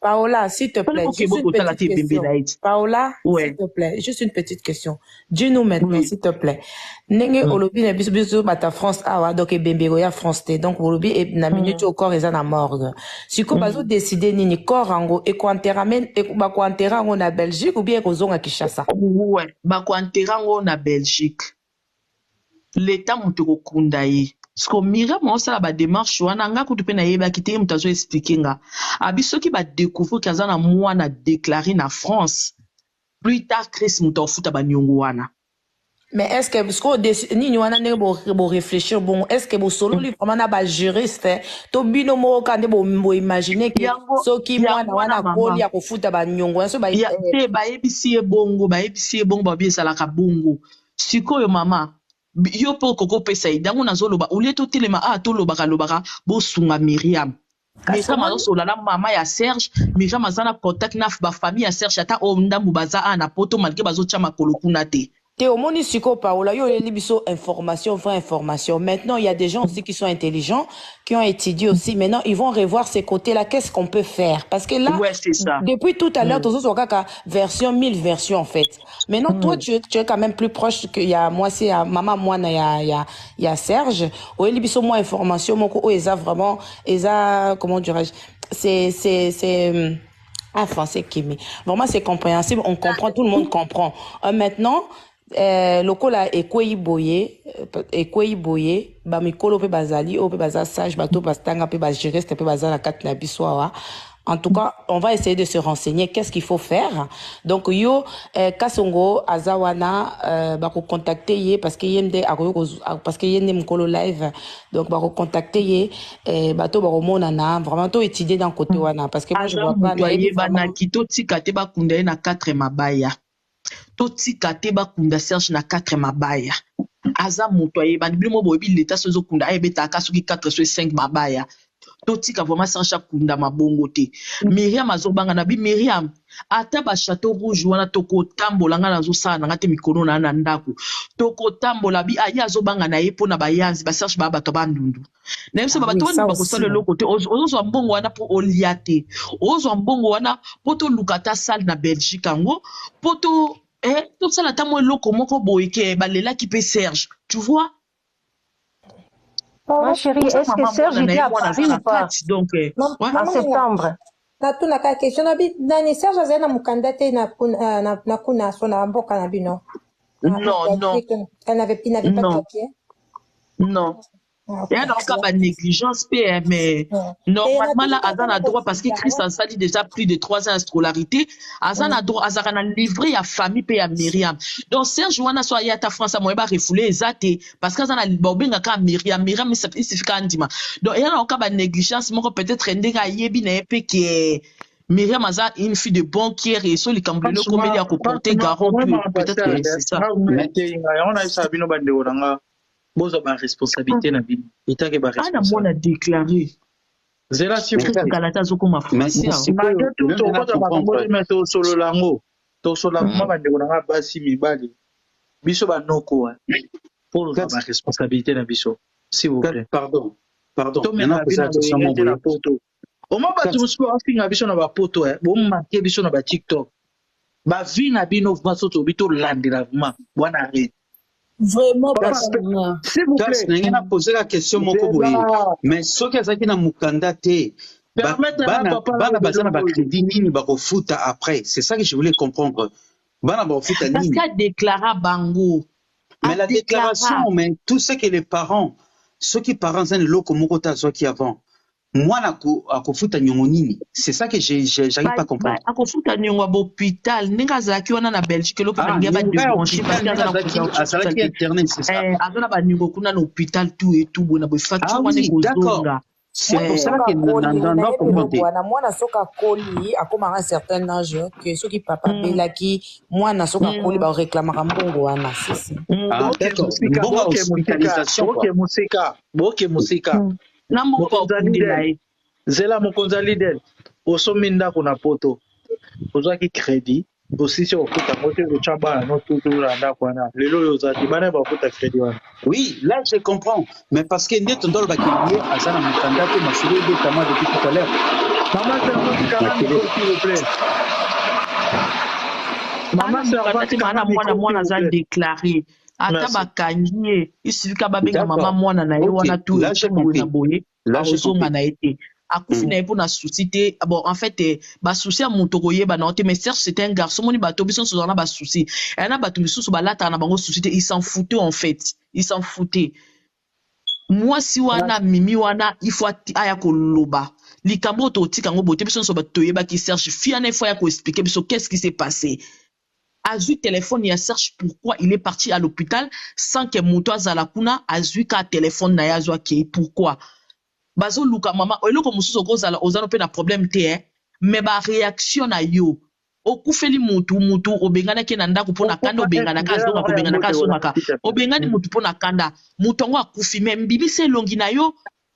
Paola, s'il te plaît, juste une petite question. Paola, s'il te plaît, juste une petite question. Dis-nous maintenant, s'il te plaît. Nenge olobi na biso biso bata France awa donc bembego ya France te donc olobi e na minute au corps eza na morgue. Siko bazo décider nini corps ango e ko enterrament e ba ko enterra ngo na Belgique ou bien ko zonga Kinshasa. Ouais, ba ko enterra ngo na Belgique. L'état mutu ko kunda ye. Sko Myriam osala ba démarche wana nga kutu pe na yeba kite mutu azo expliquer nga. Abiso ki ba découvrir kaza na mwana déclaré na France. Plus tard Chris mutu ofuta ba nyongo wana. Mais est-ce que parce que ni wana ne bo réfléchir bon est-ce que bo solo li vraiment na ba juriste to bino mo kande bo imaginer que so ki mwana wana koli ya kofuta ba nyongo so ba te ba yebisi e bongo ba bi sala ka bongo. Sikoyo mama yo po koko pesa idango nazoloba ulie to telema to lobaka bo sunga Myriam. Myriam azosola la mama ya Serge, Myriam azana contact na ba famille ya Serge ata o ndambu baza na poto malgré bazo tia makolo kuna te. Théo moni siko Paola yo libiso information vraie information. Maintenant il y a des gens aussi qui sont intelligents qui ont étudié aussi. Maintenant ils vont revoir ces côtés-là, qu'est-ce qu'on peut faire parce que là depuis tout à l'heure tous kaka version 1000 versions en fait. Maintenant toi tu es quand même plus proche que y a moi c'est maman moi il y a Serge o libiso moi information moko o eza vraiment eza comment dirais-je c'est français qui vraiment c'est compréhensible, on comprend, tout le monde comprend. Maintenant lokola ekweyi boye ba mikolo pe bazali o pe baza sage bato bastanga pe ba juriste pe baza na kati na biso awa. En tout cas, on va essayer de se renseigner qu'est-ce qu'il faut faire. Donc yo kasongo azawana ba ko contacter ye parce que yende parce que yende mkolo live donc ba ko contacter ye bato ba komona na vraiment to étudier dans côté wana parce que moi je vois pas na bana kito tika te ba kunda na 4 mabaya. Totika te bakunda Serge na 4 mabaya. Aza mutu ayeba ndimo boyebi leta sozo kunda ayebeta akasuki 4 so 5 mabaya. Totika vraiment Serge kunda mabongo te. Myriam azobanga na bi Myriam ata ba château rouge wana toko tambola nga nazo sala nga te mikono na ndako. Toko tambola bi aya azobanga na ye pona bayanzi ba Serge ba bato bandundu. Na yebisa bato wana ba kosala loko te ozo mbongo wana po oliate. Ozo mbongo wana poto lukata salle na Belgique ango poto tout ça, la tamo loko moko boyeke balela qui peut Serge, tu vois? Ma chérie, est-ce que Serge était à Paris ou pas? Donc, en septembre. Na ka question na bi nani Serge azana mukanda te na kuna so na mboka na bino. Non. Elle n'avait pas de papier. Non. Il y a encore pas de négligence, mais normalement, là, Azan a droit, parce que Christ a dit déjà plus de 3 ans de scolarité, Azan a droit, Azan a livré à famille et à Myriam. Donc, Serge, Wana, soit y a ta France, à moi, refoulé, exacté, parce qu'Azan a livré à Myriam, il s'est fait Andima. Donc, il y a encore pas de négligence, mais peut-être, Ndega, Yebi, Nepe, qui est. Myriam Aza, une fille de banquière et sur les cambrioleurs, combien il y a comporté, Garon, peut-être que c'est ça. On a eu ça, Bino Bandeoranga. Bozo ba responsabilité na bino itake ba responsabilité ana mona déclaré zela si vous kalata zoko mafrasi malgré tout to kota ba kombo meto solo lango to solo ma ba ndeko na basi mibali biso ba noko pour ba responsabilité na biso s'il vous plaît pardon to mena bina la poto o ma ba tu musko afinga biso na ba poto bo marqué biso na ba TikTok ba vie na bino vaso to bito landira vraiment bwana arrête. Vraiment pas. S'il vous plaît. N'ayez pas posé la question moko boye. Mais ce qui a été na mukanda te. Bana bazana ba crédit nini ba kofuta après. C'est ça que je voulais comprendre. Bana ba kofuta nini. Parce qu'a déclaré bango. Mais la déclaration, mais tout ce que les parents, ceux qui parents, c'est le comme qui avant. Moi, c'est ça que j'arrive pas à comprendre. Akofuta nyongo hôpital, ninga zaki wana na Belgique lo pa ngia ba débrancher parce que azalaki internet, c'est ça. Azana ba nyongo kuna na hôpital tout et tout bona bo facture wana kozonga. C'est pour ça que non comprendre. Mwana soka koli akoma un certain âge que ceux qui papa belaki mwana soka koli ba réclamera mbongo wana sisi. Ah d'accord. Mbongo hospitalisation. Boke musika. Na mbongo Zela mokonza lidel. Osomi ndako na poto. Ozwaki crédit. Aussi si okuta moto le chamba no tout la ndako wana. Lelo yozati bana ba okuta crédit wana. Oui, là je comprends. Mais parce que ndet ndolo ba kilie azana mukanda te masuri de tama depuis tout à l'heure. Maman c'est un s'il vous plaît. Maman c'est un mwana za déclaré. Ata bakangie isifika babenga mama mwana na ye wana tout na boye azonga na été akufi na pour na souci te bon en fait ba souci a moto koyeba na te mais Serge c'était un garçon moni bato biso so na ba souci et na bato misusu balata na bango souci te il s'en foutait en fait il s'en foutait moi si wana mimi wana il faut aya koloba likambo to tika ngo bote biso so bato yeba ki Serge fia na faut ya ko expliquer biso qu'est-ce qui s'est passé. Azui téléphone ya Serge pourquoi il est parti à l'hôpital sans que moto azala kuna azui ka téléphone na yazwa ki pourquoi bazo luka mama eloko mususu kozala ozana pe na problème te mais ba réaction na yo okufeli mutu obengana ke na ndako pona kanda obengana ka zonga obengana ka zonga obengani mutu pona kanda mutu ngo akufi même bibi se longi na yo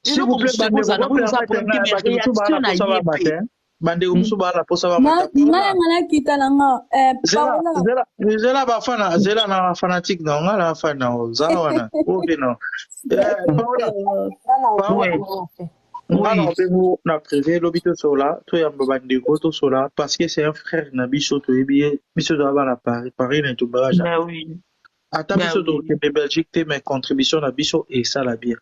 eloko mususu kozala kozala problème mais réaction na yo bande umusu bala posa ba ngala kitalanga zela bafana zela na fanatique no ngala bafana zala wana obino na privé l'hôpital sola to ya bande goto sola parce que c'est un frère na biso to ebiye biso do ba na Paris na to baraja bah oui ata biso do ke Belgique te mais contribution na biso et ça la bien